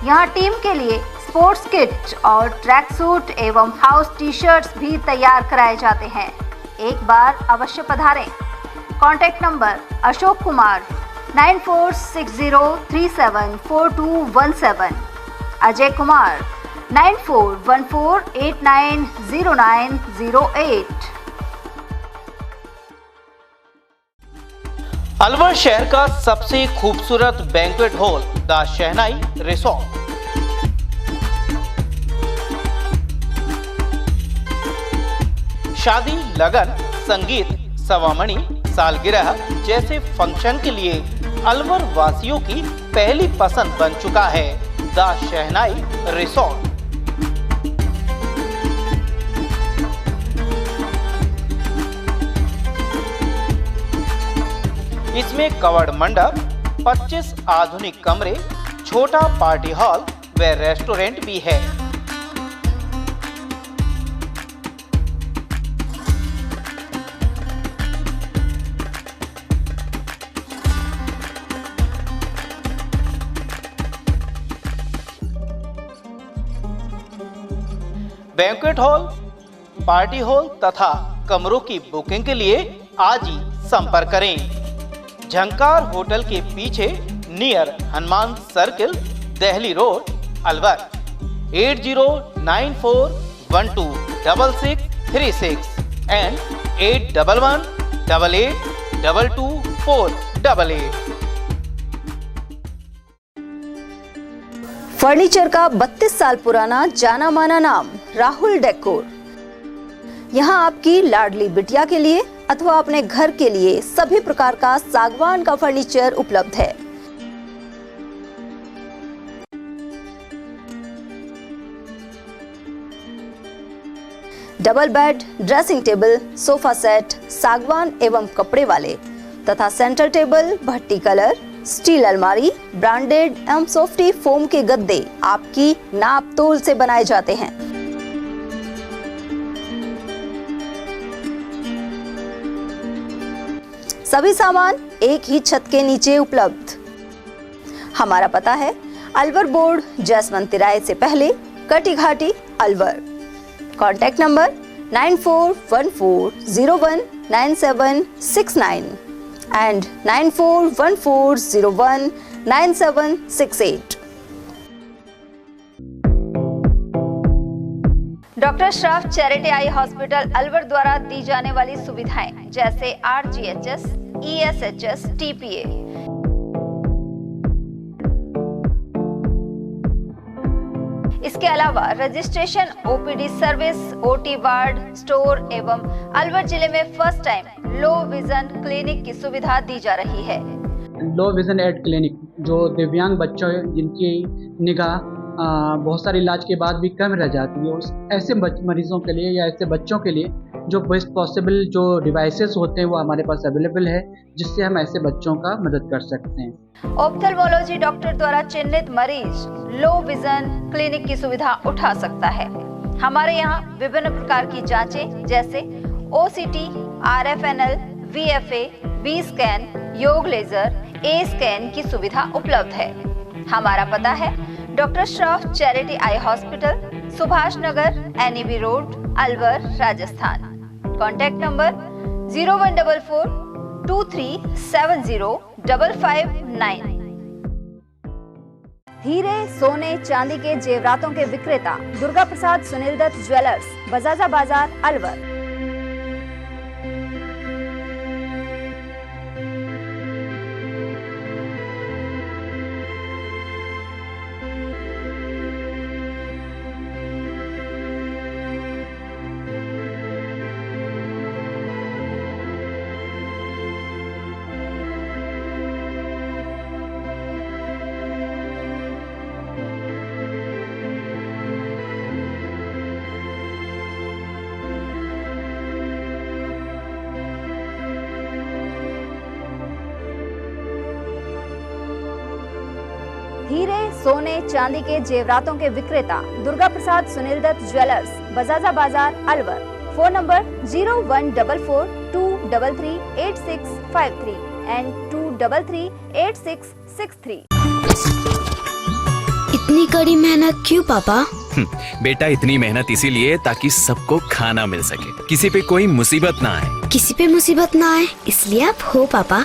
यहाँ टीम के लिए स्पोर्ट्स किट और ट्रैक सूट एवं हाउस टी-शर्ट्स भी तैयार कराए जाते हैं। एक बार अवश्य पधारें। Contact number Ashok Kumar 9460374217, Ajay Kumar 9414890908। अलवर शहर का सबसे खूबसूरत banquet hall the Shehnai resort. शादी, लगन, संगीत, सवामणी, सालगिरह जैसे फंक्शन के लिए अलवर वासियों की पहली पसंद बन चुका है द शहनाई रिसोर्ट। इसमें कवर्ड मंडप, 25 आधुनिक कमरे, छोटा पार्टी हॉल व रेस्टोरेंट भी है। बैंक्वेट हॉल, पार्टी हॉल तथा कमरों की बुकिंग के लिए आज ही संपर्क करें। झंकार होटल के पीछे near Hanuman circle, Delhi road, Alwar. 8094126636 and 8118822488। Furniture का 32 साल पुराना जाना माना नाम राहुल डेकोर। यहाँ आपकी लाडली बिटिया के लिए अथवा अपने घर के लिए सभी प्रकार का सागवान का फर्नीचर उपलब्ध है। Double bed, dressing table, sofa set सागवान एवं कपड़े वाले तथा सेंटर टेबल, भट्टी कलर, स्टील अलमारी, ब्रांडेड एवं सॉफ्टी फोम के गद्दे आपकी नाप तोल से बनाए जाते हैं। सभी सामान एक ही छत के नीचे उपलब्ध। हमारा पता है अलवर बोर्ड, जसवंत तिराहे से पहले, कटी घाटी, Alwar. Contact number 9414019769 and 9414019768. Doctor Shroff charity eye hospital Alwar द्वारा दी जाने वाली सुविधाएं जैसे RGHS, ESHS, TPA, इसके अलावा registration, OPD service, OT ward, store एवं अलवर जिले में first time low vision clinic की सुविधा दी जा रही है। लो विजन एड क्लिनिक जो दिव्यांग बच्चों जिनकी निगाह बहुत सारे इलाज के बाद भी कम रह जाती है, उस ऐसे मरीजों के लिए या ऐसे बच्चों के लिए जो बेस्ट पॉसिबल जो डिवाइसेस होते हैं वो हमारे पास अवेलेबल है, जिससे हम ऐसे बच्चों का मदद कर सकते हैं। ऑप्थेल्मोलॉजी डॉक्टर द्वारा चिन्हित मरीज लो विजन क्लिनिक की सुविधा उठा सकता है। हमारे यहाँ विभिन्न प्रकार की जांचें जैसे OCT, RFNL, VFA, B scan, YAG laser, A scan की सुविधा उपलब्ध है। हमारा पता है doctor Shroff charity eye hospital, Subhash Nagar, NEB road, Alwar, Rajasthan. Contact number 014423705559। हीरे, सोने, चांदी के जेवरातों के विक्रेता दुर्गा प्रसाद सुनील दत्त ज्वेलर्स, बजाजा बाजार, अलवर। हीरे, सोने, चांदी के जेवरातों के विक्रेता Durga Prasad Sunil Dutt jewellers, Bajaja Bazaar, Alwar. Phone number 0144233863 and 2338663। इतनी कड़ी मेहनत क्यों पापा? बेटा इतनी मेहनत इसीलिए ताकि सबको खाना मिल सके, किसी पे कोई मुसीबत ना आए। किसी पे मुसीबत ना आए इसलिए आप हो पापा,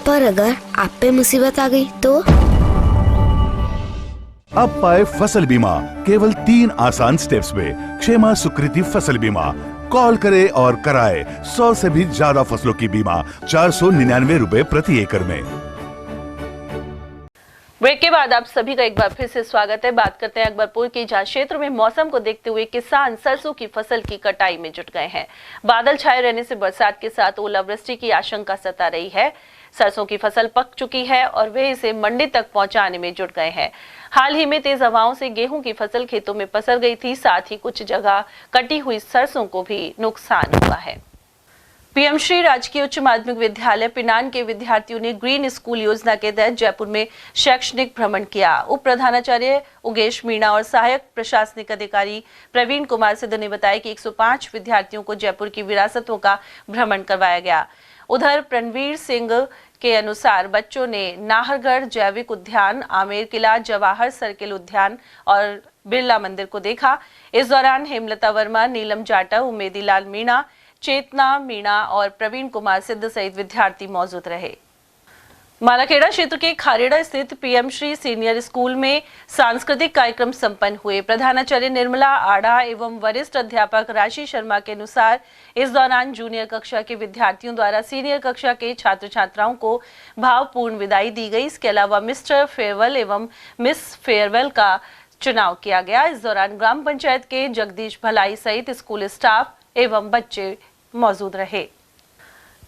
पर अगर आप पे मुसीबत आ गई तो? अब पाए फसल बीमा केवल 3 आसान स्टेप्स में। क्षेमा सुकृति फसल बीमा। कॉल करे और कराए 100 से भी ज्यादा फसलों की बीमा 499 रुपए प्रति एकड़ में। ब्रेक के बाद आप सभी का एक बार फिर से स्वागत है। बात करते हैं अकबरपुर की, जहां क्षेत्र में मौसम को देखते हुए किसान सरसों की फसल की कटाई में जुट गए हैं। बादल छाए रहने से बरसात के साथ ओलावृष्टि की आशंका सता रही है। सरसों की फसल पक चुकी है और वे इसे मंडी तक पहुंचाने में जुट गए हैं। हाल ही में तेज हवाओं से गेहूं की फसल खेतों में पसर गई थी, साथ ही कुछ जगह कटी हुई सरसों को भी नुकसान हुआ है। पीएम श्री राजकीय उच्च माध्यमिक विद्यालय पिनान के विद्यार्थियों ने ग्रीन स्कूल योजना के तहत जयपुर में शैक्षणिक भ्रमण किया। उप प्रधानाचार्य उगेश मीणा और सहायक प्रशासनिक अधिकारी प्रवीण कुमार सिद्ध ने बताया कि 105 विद्यार्थियों को जयपुर की विरासतों का भ्रमण करवाया गया। उधर प्रणवीर सिंह के अनुसार बच्चों ने नाहरगढ़ जैविक उद्यान, आमेर किला, जवाहर सर्किल उद्यान और बिरला मंदिर को देखा। इस दौरान हेमलता वर्मा, नीलम जाटा, उमेदी लाल मीणा, चेतना मीणा और प्रवीण कुमार सिद्ध सहित विद्यार्थी मौजूद रहे। मालाखेड़ा क्षेत्र के खारेड़ा स्थित पीएम श्री सीनियर स्कूल में सांस्कृतिक कार्यक्रम संपन्न हुए। प्रधानाचार्य निर्मला आढ़ा एवं वरिष्ठ अध्यापक राशि शर्मा के अनुसार इस दौरान जूनियर कक्षा के विद्यार्थियों द्वारा सीनियर कक्षा के छात्र छात्राओं को भावपूर्ण विदाई दी गई। इसके अलावा मिस्टर फेयरवेल एवं मिस फेयरवेल का चुनाव किया गया। इस दौरान ग्राम पंचायत के जगदीश भलाई सहित स्कूल स्टाफ एवं बच्चे मौजूद रहे।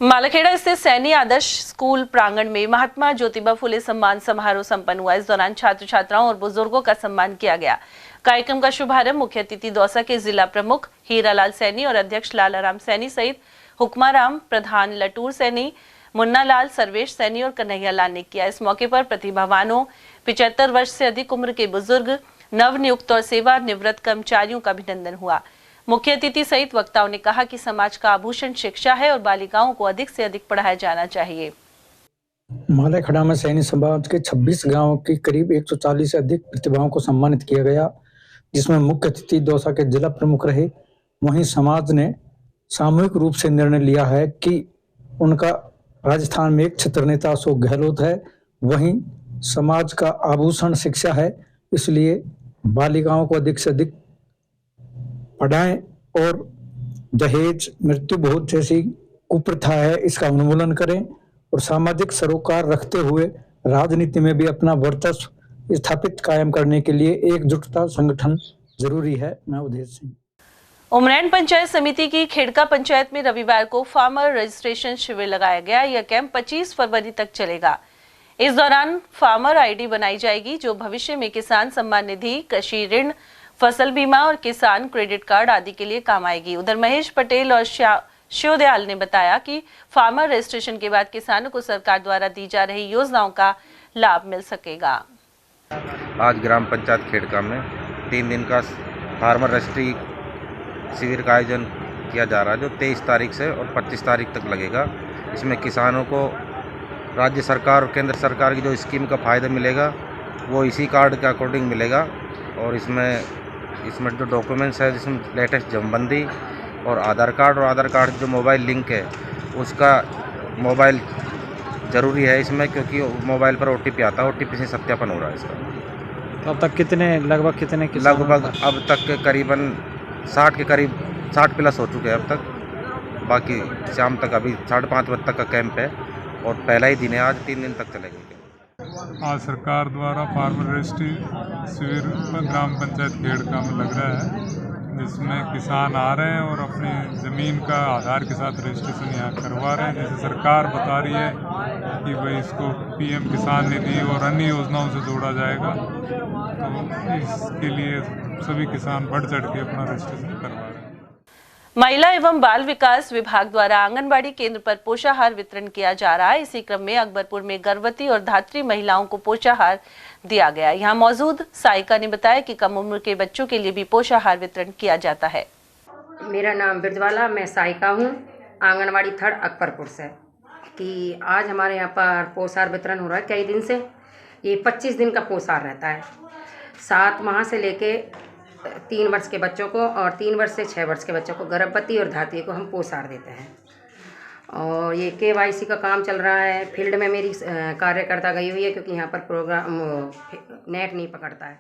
मालाखेड़ा स्थित सैनी आदर्श स्कूल प्रांगण में महात्मा ज्योतिबा फुले सम्मान समारोह संपन्न हुआ। इस दौरान छात्र छात्राओं और बुजुर्गों का सम्मान किया गया। कार्यक्रम का शुभारंभ मुख्य अतिथि दौसा के जिला प्रमुख हीरालाल सैनी और अध्यक्ष लालाराम सैनी सहित हुक्माराम, प्रधान लटूर सैनी, मुन्ना लाल, सर्वेश सैनी और कन्हैया लाल ने किया। इस मौके पर प्रतिभावानों, 75 वर्ष से अधिक उम्र के बुजुर्ग, नवनियुक्त और सेवा निवृत्त कर्मचारियों का अभिनंदन हुआ। मुख्य अतिथि सहित वक्ताओं ने कहा कि समाज का आभूषण शिक्षा है और बालिकाओं को अधिक से अधिक पढ़ाया जाना चाहिए। मालाखेड़ा में सैनी समाज के 26 गांवों की करीब 140 से अधिक प्रतिभाओं को सम्मानित किया गया, जिसमें मुख्य अतिथि दौसा के जिला प्रमुख रहे वहीं समाज ने सामूहिक रूप से निर्णय लिया है कि उनका राजस्थान में एक छत्र नेता अशोक गहलोत है, वहीं समाज का आभूषण शिक्षा है, इसलिए बालिकाओं को अधिक से अधिक पढ़ाएं और दहेज, मृत्यु बहुत जैसी कुप्रथा है इसका उन्मूलन करें और सामाजिक सरोकार रखते हुए राजनीति में भी अपना वर्चस्व स्थापित कायम करने के लिए एकजुटता संगठन जरूरी है। मैं उदय सिंह। उमरैन पंचायत समिति की खेड़का पंचायत में रविवार को फार्मर रजिस्ट्रेशन शिविर लगाया गया। यह कैंप 25 फरवरी तक चलेगा। इस दौरान फार्मर आईडी बनाई जाएगी जो भविष्य में किसान सम्मान निधि, कृषि ऋण, फसल बीमा और किसान क्रेडिट कार्ड आदि के लिए काम आएगी। उधर महेश पटेल और शिवदयाल ने बताया कि फार्मर रजिस्ट्रेशन के बाद किसानों को सरकार द्वारा दी जा रही योजनाओं का लाभ मिल सकेगा। आज ग्राम पंचायत खेड़का में 3 दिन का फार्मर रजिस्ट्री शिविर का आयोजन किया जा रहा है जो 23 तारीख से और 25 तारीख तक लगेगा। इसमें किसानों को राज्य सरकार और केंद्र सरकार की जो स्कीम का फ़ायदा मिलेगा वो इसी कार्ड के अकॉर्डिंग मिलेगा। और इसमें जो डॉक्यूमेंट्स है जिसमें लेटेस्ट जमबंदी और आधार कार्ड जो मोबाइल लिंक है उसका मोबाइल ज़रूरी है इसमें, क्योंकि मोबाइल पर OTP आता है, OTP से सत्यापन हो रहा है इसका। तो अब तक लगभग कितने अब तक के करीबन 60 के करीब 60 प्लस हो चुके हैं अब तक। बाकी शाम तक अभी 5:30 बजे तक का कैंप है और पहला ही दिन है, आज 3 दिन तक चलेगा। आज सरकार द्वारा फार्मर रजिस्ट्री शिविर ग्राम पंचायत खेड़का में लग रहा है, जिसमें किसान आ रहे हैं और अपनी ज़मीन का आधार के साथ रजिस्ट्रेशन यहाँ करवा रहे हैं। जैसे सरकार बता रही है कि भाई इसको PM किसान निधि और अन्य योजनाओं से जोड़ा जाएगा, तो इसके लिए सभी किसान बढ़ चढ़ के अपना रजिस्ट्रेशन करवा रहे हैं। महिला एवं बाल विकास विभाग द्वारा आंगनबाड़ी केंद्र पर पोषाहार वितरण किया जा रहा है। इसी क्रम में अकबरपुर में गर्भवती और धात्री महिलाओं को पोषाहार दिया गया। यहाँ मौजूद साइका ने बताया कि कम उम्र के बच्चों के लिए भी पोषाहार वितरण किया जाता है। मेरा नाम बिरजवाला, मैं साइका हूँ, आंगनबाड़ी थर्ड अकबरपुर से। कि आज हमारे यहाँ पर पोषाहार वितरण हो रहा है कई दिन से। ये 25 दिन का पोषाहार रहता है। 7 माह से लेके 3 वर्ष के बच्चों को और 3 वर्ष से 6 वर्ष के बच्चों को, गर्भवती और धात्री को हम पोषाहार देते हैं। और ये KYC का काम चल रहा है। फील्ड में मेरी कार्यकर्ता गई हुई है क्योंकि यहाँ पर प्रोग्राम नेट नहीं पकड़ता है।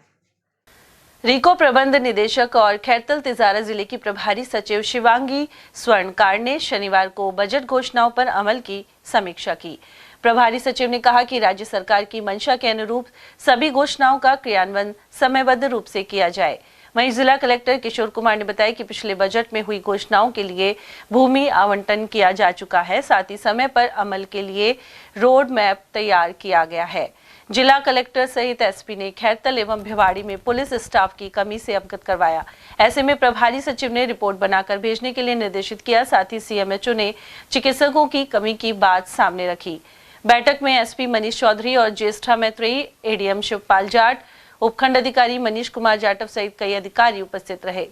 रीको प्रबंध निदेशक और खैरतल तिजारा जिले की प्रभारी सचिव शिवांगी स्वर्णकार ने शनिवार को बजट घोषणाओं पर अमल की समीक्षा की। प्रभारी सचिव ने कहा कि राज्य सरकार की मंशा के अनुरूप सभी घोषणाओं का क्रियान्वयन समयबद्ध रूप से किया जाए। वहीं जिला कलेक्टर किशोर कुमार ने बताया कि पिछले बजट में हुई घोषणाओं के लिए भूमि आवंटन किया जा चुका है, साथ ही समय पर अमल के लिए रोड मैप तैयार किया गया है। जिला कलेक्टर सहित SP ने खैरतल एवं भिवाड़ी में पुलिस स्टाफ की कमी से अवगत करवाया। ऐसे में प्रभारी सचिव ने रिपोर्ट बनाकर भेजने के लिए निर्देशित किया। साथ ही CMHO ने चिकित्सकों की कमी की बात सामने रखी। बैठक में SP मनीष चौधरी और ज्येष्ठा मैत्रेयी, ADM शिवपाल जाट, उपखंड अधिकारी मनीष कुमार जाटव सहित कई अधिकारी उपस्थित रहे।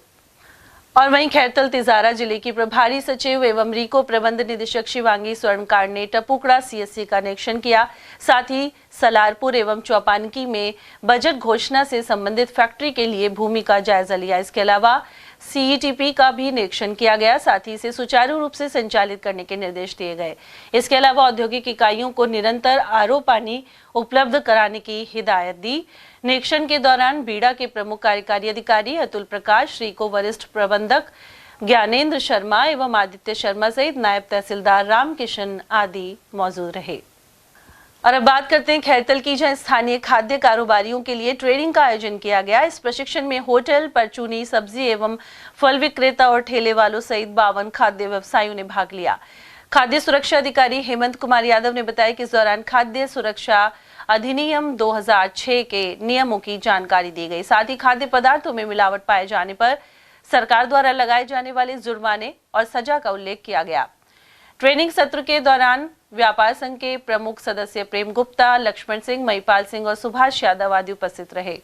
और वहीं खैरतल तिजारा जिले की प्रभारी सचिव एवं रीको प्रबंध निदेशक शिवांगी स्वर्णकार ने टपुकड़ा CSC का निरीक्षण किया। साथ ही सलारपुर एवं चौपानकी में बजट घोषणा से संबंधित फैक्ट्री के लिए भूमि का जायजा लिया। इसके अलावा CETP का भी निरीक्षण किया गया। साथ ही इसे सुचारू रूप से संचालित करने के निर्देश दिए गए। इसके अलावा औद्योगिक इकाइयों को निरंतर RO पानी उपलब्ध कराने की हिदायत दी। निरीक्षण के दौरान बीड़ा के प्रमुख कार्यकारी अधिकारी अतुल प्रकाश, रीको वरिष्ठ प्रबंधक ज्ञानेंद्र शर्मा एवं आदित्य शर्मा सहित नायब तहसीलदार रामकिशन आदि मौजूद रहे। और अब बात करते हैं खैरतल की, जहां स्थानीय खाद्य कारोबारियों के लिए ट्रेनिंग का आयोजन किया गया। इस प्रशिक्षण में होटल, परचूनी, सब्जी एवं फल विक्रेता और ठेले वालों सहित 52 खाद्य व्यवसायियों ने भाग लिया। खाद्य सुरक्षा अधिकारी हेमंत कुमार यादव ने बताया कि इस दौरान खाद्य सुरक्षा अधिनियम 2006 के नियमों की जानकारी दी गई। साथ ही खाद्य पदार्थों में मिलावट पाए जाने पर सरकार द्वारा लगाए जाने वाले जुर्माने और सजा का उल्लेख किया गया। ट्रेनिंग सत्र के दौरान व्यापार संघ के प्रमुख सदस्य प्रेम गुप्ता, लक्ष्मण सिंह, महिपाल सिंह और सुभाष यादव आदि उपस्थित रहे।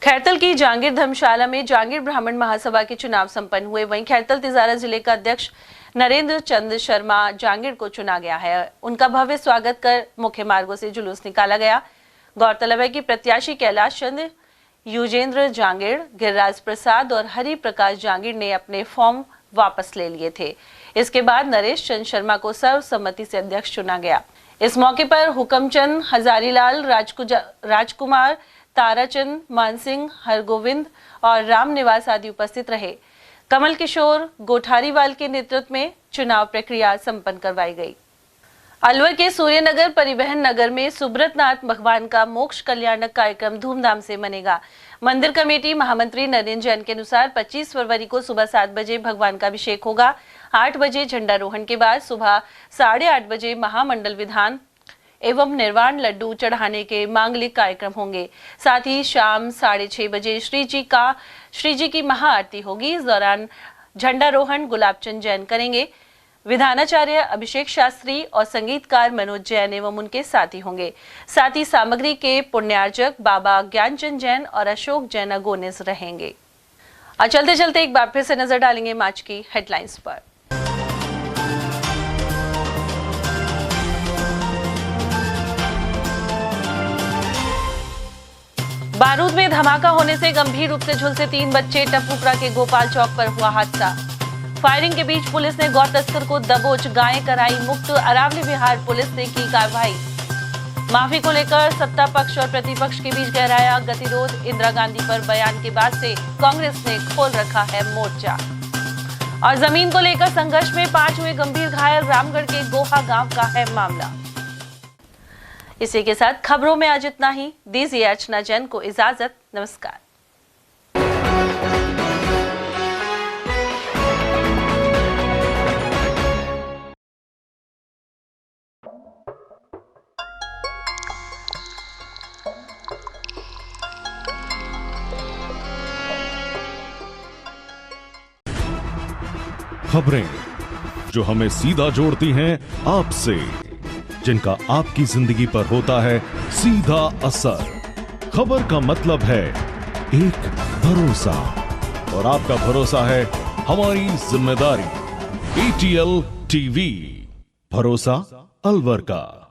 खैरतल की जांगीर धर्मशाला में जांगीर ब्राह्मण महासभा के चुनाव संपन्न हुए। वहीं खैरतल तिजारा जिले का अध्यक्ष नरेंद्र चंद शर्मा जांगीर को चुना गया है। उनका भव्य स्वागत कर मुख्य मार्गों से जुलूस निकाला गया। गौरतलब है कि प्रत्याशी कैलाश चंद युजेंद्र जांगिड़, गिरिराज प्रसाद और हरि प्रकाश जांगिड़ ने अपने फॉर्म वापस ले लिए थे। इसके बाद नरेश चंद शर्मा को सर्वसम्मति से अध्यक्ष चुना गया। इस मौके पर हुकमचंद, हजारीलाल, राजकुमार, ताराचंद, मानसिंह, हरगोविंद और रामनिवास आदि उपस्थित रहे। कमल किशोर गोठारीवाल के नेतृत्व में चुनाव प्रक्रिया संपन्न करवाई गई। अलवर के सूर्यनगर परिवहन नगर में सुब्रतनाथ भगवान का मोक्ष कल्याणक कार्यक्रम धूमधाम से मनेगा। मंदिर कमेटी महामंत्री नरेंद्र जैन के अनुसार 25 फरवरी को सुबह 7 बजे भगवान का अभिषेक होगा। 8 बजे झंडारोहण के बाद सुबह 8:30 बजे महामंडल विधान एवं निर्वाण लड्डू चढ़ाने के मांगलिक कार्यक्रम होंगे। साथ ही शाम 6:30 बजे श्री जी की महाआरती होगी। इस दौरान झंडारोहण गुलाबचंद जैन करेंगे। विधानाचार्य अभिषेक शास्त्री और संगीतकार मनोज जैन एवं उनके साथी होंगे। साथ ही सामग्री के पुण्यार्जक बाबा ज्ञानचंद जैन और अशोक जैन अगोनिस रहेंगे। और चलते चलते एक बार फिर से नजर डालेंगे आज की हेडलाइंस पर। बारूद में धमाका होने से गंभीर रूप से झुलसे 3 बच्चे, टपुकरा के गोपाल चौक पर हुआ हादसा। फायरिंग के बीच पुलिस ने गौ तस्कर को दबोच, गायें कराई मुक्त। अरावली विहार पुलिस ने की कार्रवाई। माफी को लेकर सत्ता पक्ष और प्रतिपक्ष के बीच गहराया गतिरोध। इंदिरा गांधी पर बयान के बाद से कांग्रेस ने खोल रखा है मोर्चा। और जमीन को लेकर संघर्ष में 5 हुए गंभीर घायल। रामगढ़ के गोहा गांव का है मामला। इसी के साथ खबरों में आज इतना ही। दीजिए अर्चना जैन को इजाजत। नमस्कार। खबरें जो हमें सीधा जोड़ती हैं आपसे, जिनका आपकी जिंदगी पर होता है सीधा असर। खबर का मतलब है एक भरोसा, और आपका भरोसा है हमारी जिम्मेदारी। ATL TV, भरोसा अलवर का।